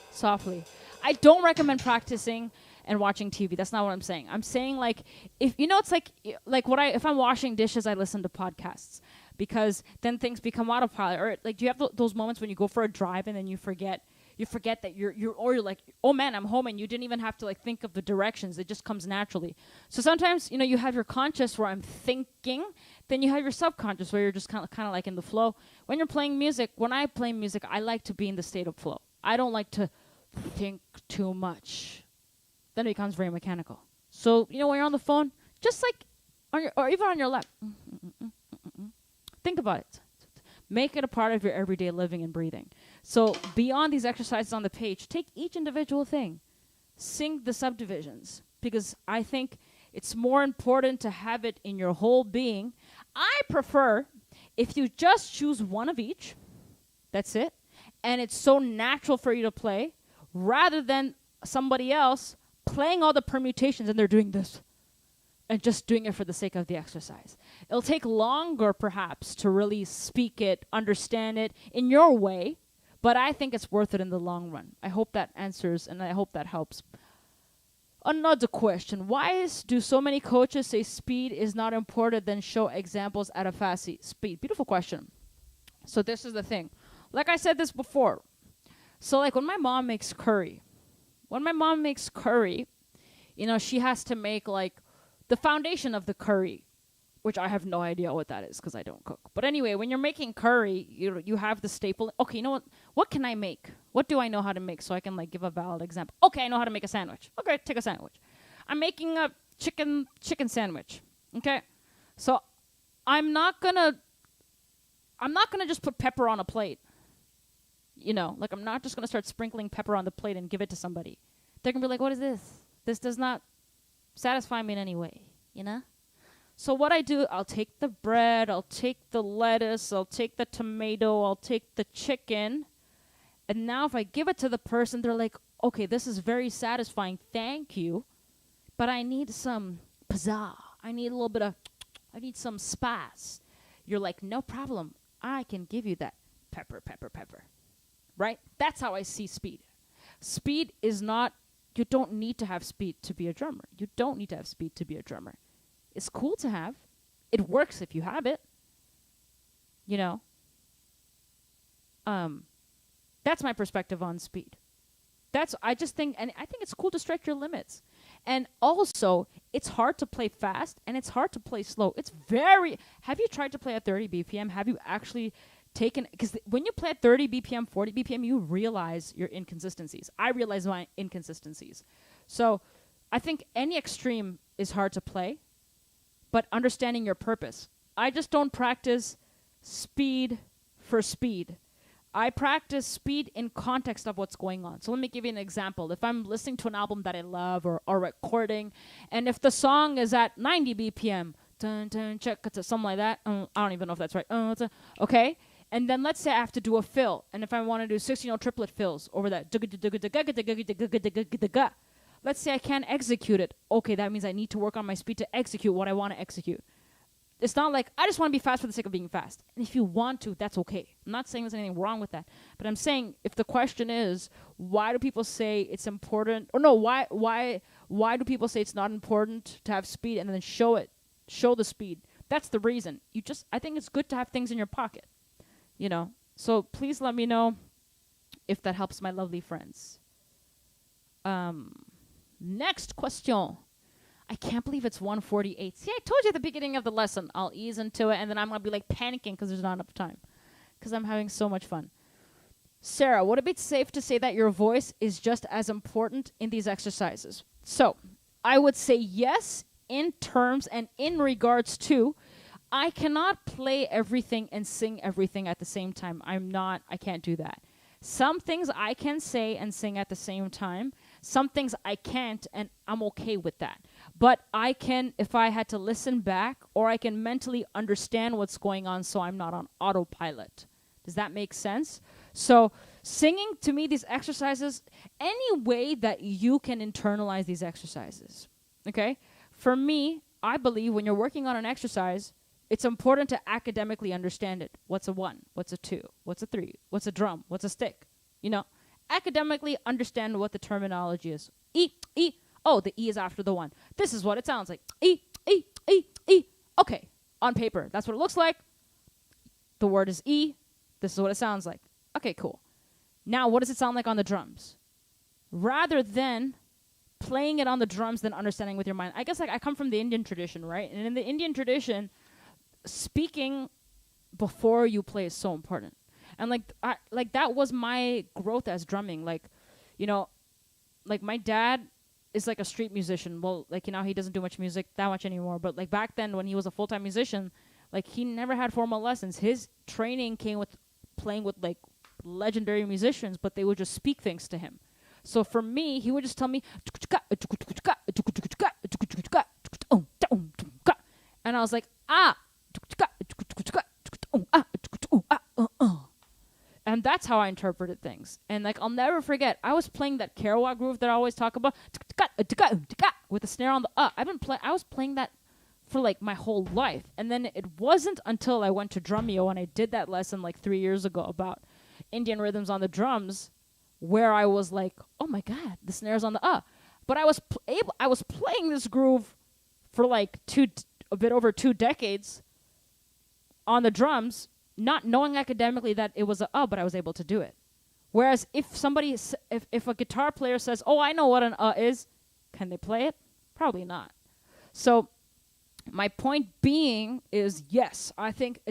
softly. I don't recommend practicing and watching TV. That's not what I'm saying. I'm saying, like, if, you know, it's like if I'm washing dishes, I listen to podcasts. Because then things become autopilot. Or like, do you have those moments when you go for a drive and then you forget that you're like, oh man, I'm home, and you didn't even have to like think of the directions. It just comes naturally. So sometimes, you know, you have your conscious where I'm thinking, then you have your subconscious where you're just kind of like in the flow. When you're playing music, when I play music, I like to be in the state of flow. I don't like to think too much. then it becomes very mechanical. So, when you're on the phone, just like or even on your lap, think about it. Make it a part of your everyday living and breathing. So beyond these exercises on the page, take each individual thing, sing the subdivisions, because I think it's more important to have it in your whole being. I prefer if you just choose one of each, that's it, and it's so natural for you to play, rather than somebody else playing all the permutations and they're doing this and just doing it for the sake of the exercise. It'll take longer, perhaps, to really speak it, understand it in your way, but I think it's worth it in the long run. I hope that answers, and I hope that helps. Another question. Why do so many coaches say speed is not important, then show examples at a fast speed? Beautiful question. So this is the thing. Like I said this before. So like when my mom makes curry, she has to make like the foundation of the curry, which I have no idea what that is because I don't cook. But anyway, when you're making curry, you have the staple. Okay, you know what? What can I make? What do I know how to make so I can like give a valid example? Okay, I know how to make a sandwich. Okay, take a sandwich. I'm making a chicken sandwich. Okay, so I'm not gonna just put pepper on a plate. Like I'm not just gonna start sprinkling pepper on the plate and give it to somebody. They're gonna be like, "What is this? This does not satisfy me in any way." So what I do, I'll take the bread, I'll take the lettuce, I'll take the tomato, I'll take the chicken. And now if I give it to the person, they're like, okay, this is very satisfying, thank you. But I need some pizzazz. I need some spice. You're like, no problem. I can give you that pepper. Right? That's how I see speed. Speed is not, you don't need to have speed to be a drummer. It's cool to have. It works if you have it. That's my perspective on speed. I think it's cool to stretch your limits. And also, it's hard to play fast and it's hard to play slow. Have you tried to play at 30 BPM? Have you actually because when you play at 30 BPM, 40 BPM, you realize your inconsistencies. I realize my inconsistencies. So I think any extreme is hard to play, but understanding your purpose. I just don't practice speed for speed. I practice speed in context of what's going on. So let me give you an example. If I'm listening to an album that I love or recording, and if the song is at 90 BPM, dun, dun, check, something like that, I don't even know if that's right. Okay? And then let's say I have to do a fill, and if I want to do 16 triplet fills over that, let's say I can't execute it. Okay, that means I need to work on my speed to execute what I want to execute. It's not like I just want to be fast for the sake of being fast. And if you want to, that's okay. I'm not saying there's anything wrong with that. But I'm saying if the question is, why do people say it's important? Or no, why do people say it's not important to have speed and then show the speed? That's the reason. I think it's good to have things in your pocket. So please let me know if that helps my lovely friends. Next question. I can't believe it's 1:48. See, I told you at the beginning of the lesson, I'll ease into it, and then I'm going to be like panicking because there's not enough time. Because I'm having so much fun. Sarah, would it be safe to say that your voice is just as important in these exercises? So, I would say yes in terms and in regards to, I cannot play everything and sing everything at the same time. I can't do that. Some things I can say and sing at the same time. Some things I can't, and I'm okay with that. But I can, if I had to listen back, or I can mentally understand what's going on so I'm not on autopilot. Does that make sense? So singing, to me, these exercises, any way that you can internalize these exercises, okay? For me, I believe when you're working on an exercise, it's important to academically understand it. What's a 1? What's a 2? What's a 3? What's a drum? What's a stick? Academically understand what the terminology is. E. Oh, the E is after the 1. This is what it sounds like. E. Okay, on paper, that's what it looks like. The word is E. This is what it sounds like. Okay, cool. Now, what does it sound like on the drums? Rather than playing it on the drums than understanding with your mind. I guess I come from the Indian tradition, right? And in the Indian tradition, speaking before you play is so important. And that was my growth as drumming. Like my dad is like a street musician. Well, like, he doesn't do much music that much anymore. But like back then when he was a full-time musician, like he never had formal lessons. His training came with playing with like legendary musicians, but they would just speak things to him. So for me, he would just tell me, and I was like, and that's how I interpreted things. And like, I'll never forget, I was playing that Kerouac groove that I always talk about with the snare on the I was playing that for like my whole life. And then it wasn't until I went to Drumeo and I did that lesson like 3 years ago about Indian rhythms on the drums, where I was like, oh my God, the snare's on the But I was playing this groove for like a bit over 2 decades on the drums, not knowing academically that it was but I was able to do it. Whereas if a guitar player says, oh, I know what an is, can they play it? Probably not. So my point being is, yes, I think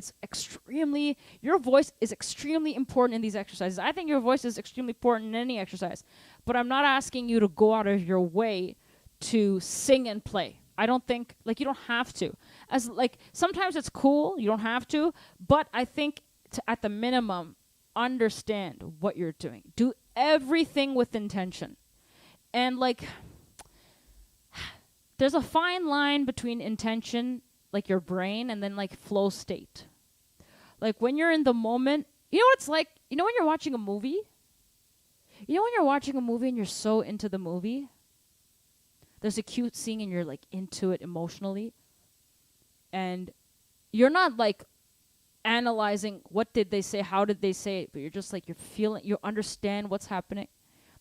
your voice is extremely important in these exercises. I think your voice is extremely important in any exercise. But I'm not asking you to go out of your way to sing and play. I don't think, like, you don't have to. As like, sometimes it's cool, you don't have to, but I think at the minimum, understand what you're doing. Do everything with intention. And like, there's a fine line between intention, like your brain, and then like flow state. Like when you're in the moment, you know what it's like? You know when you're watching a movie? You know when you're watching a movie and you're so into the movie? There's a cute scene and you're like into it emotionally. And you're not like analyzing what did they say, how did they say it, but you're just like, you understand what's happening.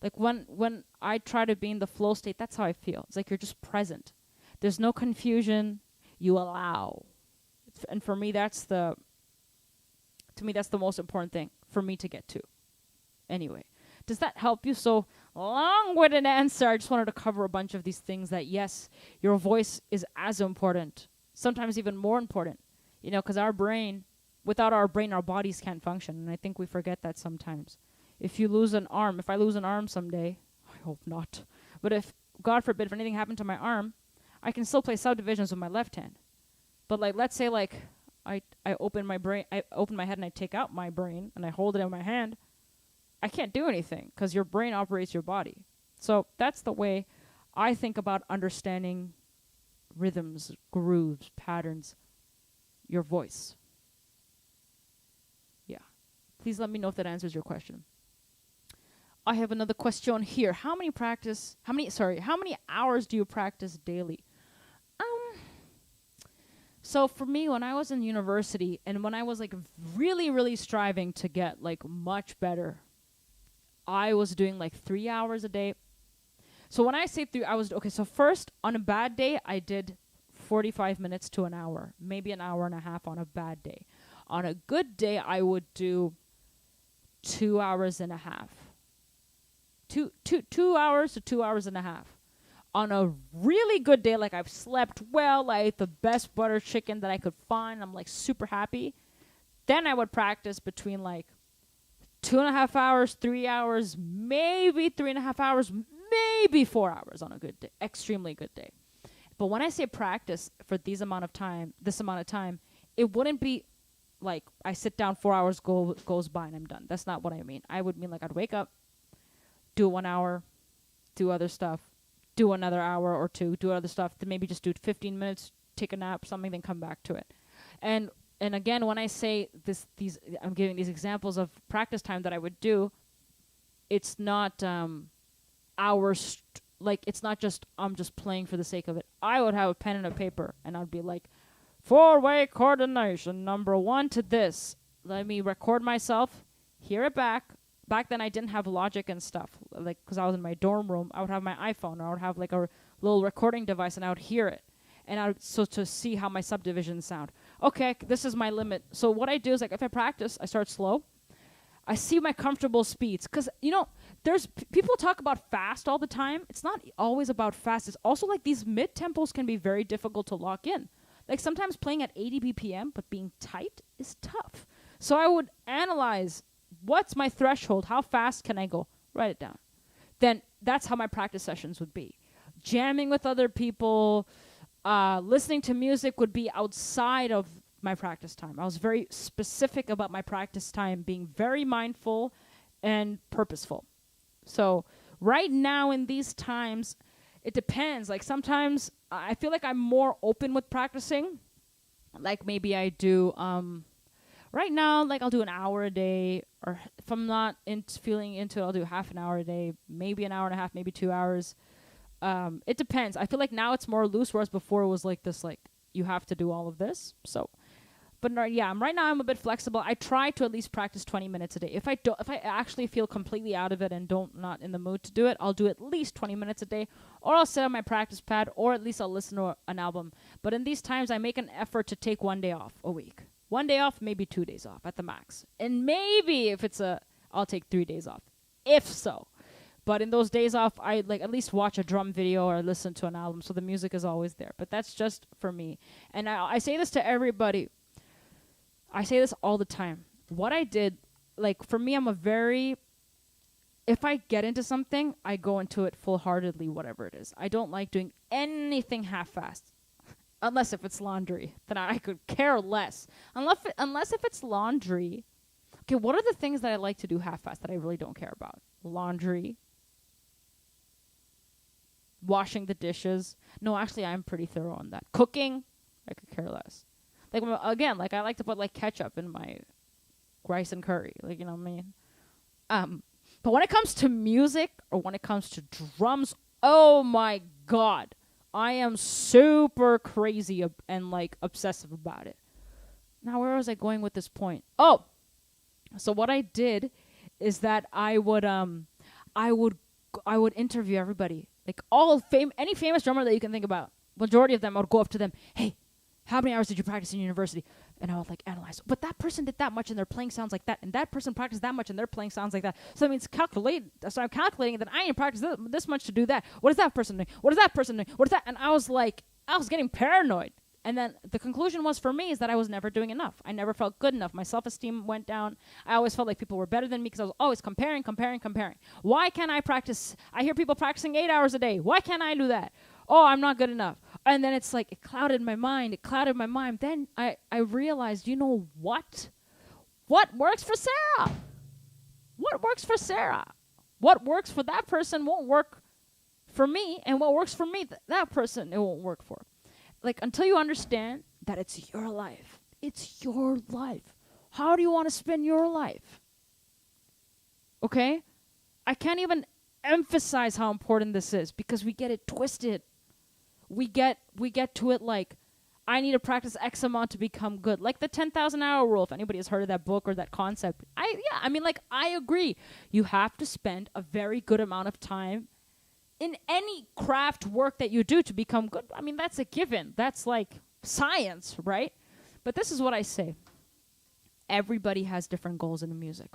Like when I try to be in the flow state, that's how I feel. It's like you're just present. There's no confusion. You allow. And for me, that's the most important thing for me to get to. Anyway, does that help you? So long-winded answer. I just wanted to cover a bunch of these things that, yes, your voice is as important, sometimes even more important, because without our brain, our bodies can't function. And I think we forget that sometimes. If I lose an arm someday, I hope not, but if, God forbid, if anything happened to my arm, I can still play subdivisions with my left hand. But like, let's say like I open my head and I take out my brain and I hold it in my hand, I can't do anything because your brain operates your body. So that's the way I think about understanding rhythms, grooves, patterns, your voice. Yeah. Please let me know if that answers your question. I have another question here. How many hours do you practice daily? So for me, when I was in university and when I was like really, really striving to get like much better, I was doing like 3 hours a day. So when I say 3 hours, okay, so first on a bad day, I did 45 minutes to an hour, maybe an hour and a half on a bad day. On a good day, I would do 2 hours and a half. 2 hours to 2 hours and a half. On a really good day, like I've slept well, I ate the best butter chicken that I could find, I'm like super happy, then I would practice between like 2.5 hours, 3 hours, maybe 3.5 hours, maybe 4 hours on a good day, extremely good day. But when I say practice for this amount of time, it wouldn't be like I sit down, 4 hours goes by and I'm done. That's not what I mean. I would mean like I'd wake up, do 1 hour, do other stuff, do another hour or two, do other stuff, then maybe just do 15 minutes, take a nap, something, then come back to it. And again, when I say these, I'm giving these examples of practice time that I would do, it's not hours, like it's not just I'm just playing for the sake of it. I would have a pen and a paper and I'd be like, 4-way coordination, number 1 to this. Let me record myself, hear it back. Back then I didn't have Logic and stuff, like, because I was in my dorm room. I would have my iPhone, or I would have like a little recording device, and I would hear it, and so to see how my subdivisions sound. Okay, this is my limit. So what I do is, like, if I practice, I start slow. I see my comfortable speeds, because there's people talk about fast all the time. It's not always about fast. It's also like these mid tempos can be very difficult to lock in. Like sometimes playing at 80 BPM but being tight is tough. So I would analyze. What's my threshold? How fast can I go? Write it down. Then that's how my practice sessions would be. jamming with other people, listening to music would be outside of my practice time. I was very specific about my practice time being very mindful and purposeful. So right now in these times, it depends. Like sometimes I feel like I'm more open with practicing. Like maybe I do right now, like I'll do an hour a day, or if I'm not feeling into it, I'll do half an hour a day, maybe an hour and a half, maybe 2 hours. It depends. I feel like now it's more loose, whereas before it was like this, like you have to do all of this. So, but yeah, right now I'm a bit flexible. I try to at least practice 20 minutes a day. If I actually feel completely out of it and not in the mood to do it, I'll do at least 20 minutes a day, or I'll sit on my practice pad, or at least I'll listen to an album. But in these times, I make an effort to take 1 day off a week. 1 day off, maybe 2 days off at the max. And maybe if I'll take 3 days off, if so. But in those days off, I like at least watch a drum video or listen to an album, so the music is always there. But that's just for me. And I say this to everybody. I say this all the time. What I did, like for me, if I get into something, I go into it full-heartedly, whatever it is. I don't like doing anything half-assed. Unless if it's laundry, then I could care less. Unless if it's laundry. Okay, what are the things that I like to do half-assed that I really don't care about? Laundry. Washing the dishes. No, actually, I'm pretty thorough on that. Cooking, I could care less. Like, again, like, I like to put, like, ketchup in my rice and curry. Like, you know what I mean? But when it comes to music, or when it comes to drums, oh, my God. I am super crazy and, like, obsessive about it. Now, where was I going with this point? Oh! So what I did is that I would interview everybody. Like, any famous drummer that you can think about. Majority of them, I would go up to them. Hey, how many hours did you practice in university? And I would like analyze. But that person did that much and their playing sounds like that. And that person practiced that much and their playing sounds like that. So that means So I'm calculating that I need to practice this much to do that. What is that person doing? What is that person doing? What is that? And I was getting paranoid. And then the conclusion was for me is that I was never doing enough. I never felt good enough. My self-esteem went down. I always felt like people were better than me because I was always comparing. Why can't I practice? I hear people practicing 8 hours a day. Why can't I do that? Oh, I'm not good enough. And then it's like, it clouded my mind. Then I realized, you know what? What works for Sarah? What works for Sarah? What works for that person won't work for me. And what works for me, that person, it won't work for. Like, until you understand that it's your life. It's your life. How do you want to spend your life? Okay? I can't even emphasize how important this is because we get it twisted. We get to it like, I need to practice X amount to become good. Like the 10,000 hour rule, if anybody has heard of that book or that concept. I agree. You have to spend a very good amount of time in any craft work that you do to become good. I mean, that's a given. That's like science, right? But this is what I say. Everybody has different goals in the music.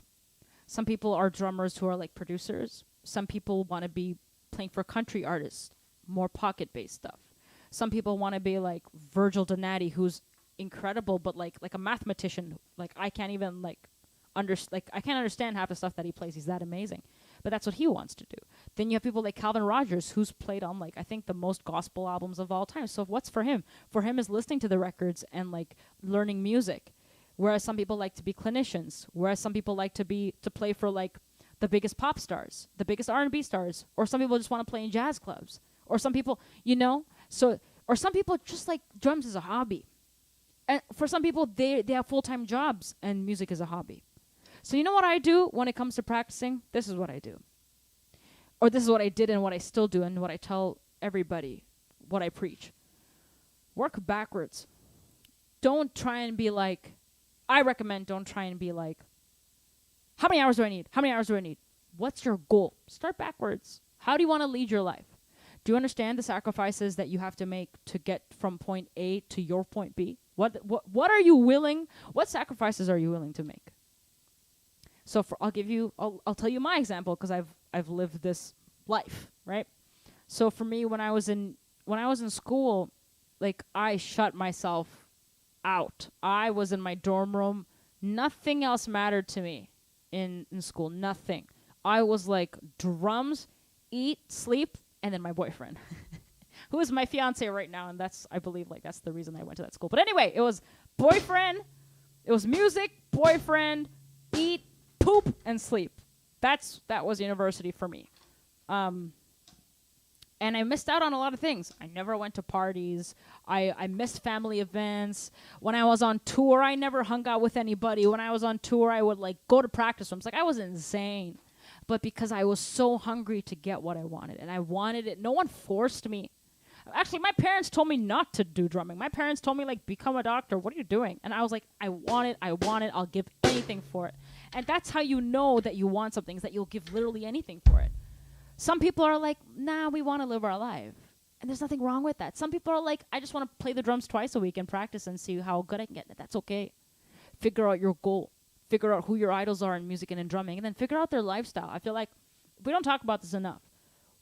Some people are drummers who are like producers. Some people want to be playing for country artists, more pocket-based stuff. Some people want to be like Virgil Donati, who's incredible, but like a mathematician. Like I can't even I can't understand half the stuff that he plays. He's that amazing. But that's what he wants to do. Then you have people like Calvin Rogers, who's played on I think the most gospel albums of all time. So what's for him? For him is listening to the records and like learning music. Whereas some people like to be clinicians. Whereas some people like to play for like the biggest pop stars, the biggest R&B stars. Or some people just want to play in jazz clubs. Or some people, or some people just like drums as a hobby. And for some people, they have full-time jobs and music is a hobby. So you know what I do when it comes to practicing? This is what I do. Or this is what I did and what I still do and what I tell everybody, what I preach. Work backwards. Don't try and be like, I recommend don't try and be like, how many hours do I need? How many hours do I need? What's your goal? Start backwards. How do you want to lead your life? Do you understand the sacrifices that you have to make to get from point A to your point B? What are you willing? What sacrifices are you willing to make? So I'll tell you my example because I've lived this life, right? So for me, when I was in school, like I shut myself out. I was in my dorm room. Nothing else mattered to me in school. Nothing. I was like drums, eat, sleep, and then my boyfriend. who is my fiance right now, and that's, I believe, like, that's the reason I went to that school. But anyway, it was boyfriend, it was music, boyfriend, eat, poop, and sleep. That was university for me. And I missed out on a lot of things. I never went to parties. I missed family events. When I was on tour, I never hung out with anybody. When I was on tour, I would like go to practice rooms. Like, I was insane. But because I was so hungry to get what I wanted, and I wanted it, no one forced me. Actually, my parents told me not to do drumming. My parents told me, like, become a doctor. What are you doing? And I was like, I want it. I'll give anything for it. And that's how you know that you want something, is that you'll give literally anything for it. Some people are like, nah, we want to live our life. And there's nothing wrong with that. Some people are like, I just want to play the drums twice a week and practice and see how good I can get. That's okay. Figure out your goal. Figure out who your idols are in music and in drumming. And then figure out their lifestyle. I feel like we don't talk about this enough.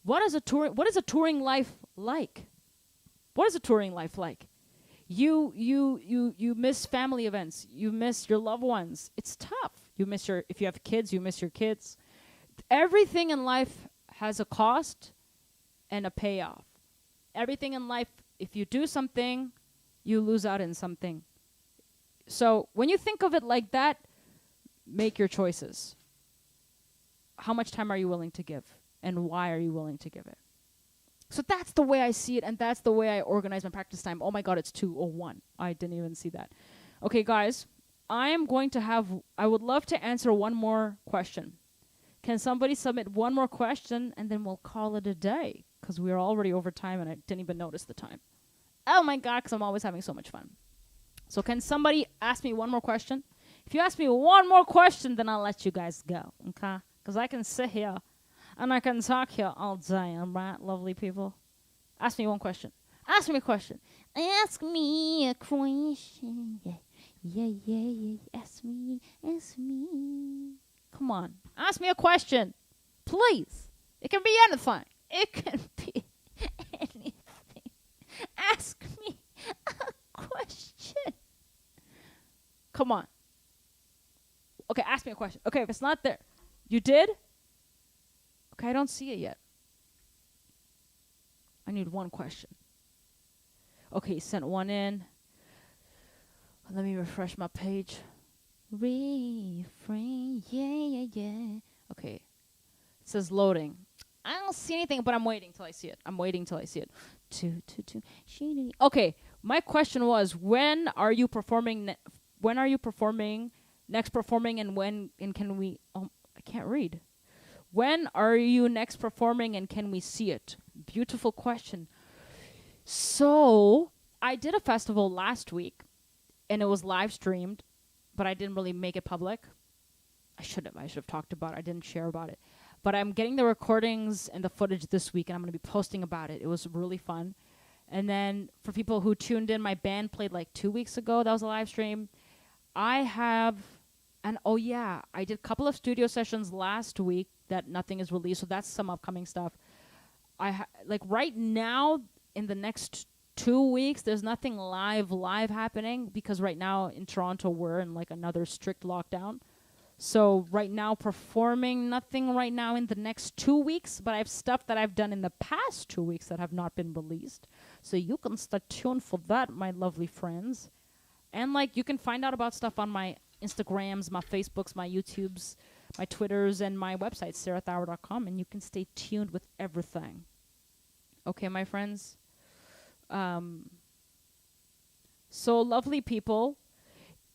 What is a touring life like? What is a touring life like? You miss family events. You miss your loved ones. It's tough. If you have kids, you miss your kids. Everything in life has a cost and a payoff. Everything in life, if you do something, you lose out in something. So when you think of it like that, make your choices. How much time are you willing to give? And why are you willing to give it? So that's the way I see it, and that's the way I organize my practice time. Oh my God, it's 2:01. I didn't even see that. Okay, guys, I would love to answer one more question. Can somebody submit one more question, and then we'll call it a day? Because we're already over time, and I didn't even notice the time. Oh my God, because I'm always having so much fun. So can somebody ask me one more question? If you ask me one more question, then I'll let you guys go, okay? Because I can sit here, and I can talk here all day, all right, lovely people? Ask me one question. Ask me a question. Ask me a question. Yeah. Ask me. Come on. Ask me a question. Please. It can be anything. It can be anything. Ask me a question. Come on. Okay, ask me a question. Okay, if it's not there. You did? Okay, I don't see it yet. I need one question. Okay, sent one in. Let me refresh my page. Refrain, yeah. Okay. It says loading. I don't see anything, but I'm waiting till I see it. Two. Okay, my question was, when are you performing? Next performing, and when? And can we? Oh, I can't read. When are you next performing, and can we see it? Beautiful question. So I did a festival last week, and it was live streamed, but I didn't really make it public. I should have talked about it. I didn't share about it. But I'm getting the recordings and the footage this week, and I'm going to be posting about it. It was really fun. And then for people who tuned in, my band played like 2 weeks ago. That was a live stream. I did a couple of studio sessions last week that nothing is released, so that's some upcoming stuff. Right now, in the next 2 weeks, there's nothing live happening, because right now in Toronto we're in like another strict lockdown. So right now performing, nothing right now in the next 2 weeks, but I have stuff that I've done in the past 2 weeks that have not been released. So you can stay tuned for that, my lovely friends. And like, you can find out about stuff on my Instagrams, my Facebooks, my YouTubes, my Twitters, and my website, sarahthour.com, and you can stay tuned with everything. Okay, my friends? So lovely people.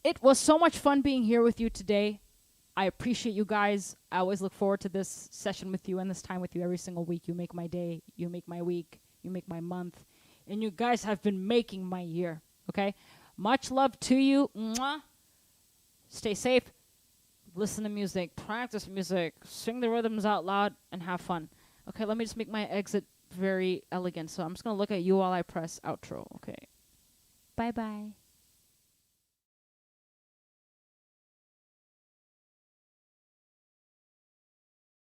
It was so much fun being here with you today. I appreciate you guys. I always look forward to this session with you and this time with you every single week. You make my day. You make my week. You make my month. And you guys have been making my year. Okay? Much love to you. Mwah. Stay safe. Listen to music. Practice music. Sing the rhythms out loud and have fun. Okay, let me just make my exit very elegant. So I'm just going to look at you while I press outro. Okay. Bye-bye.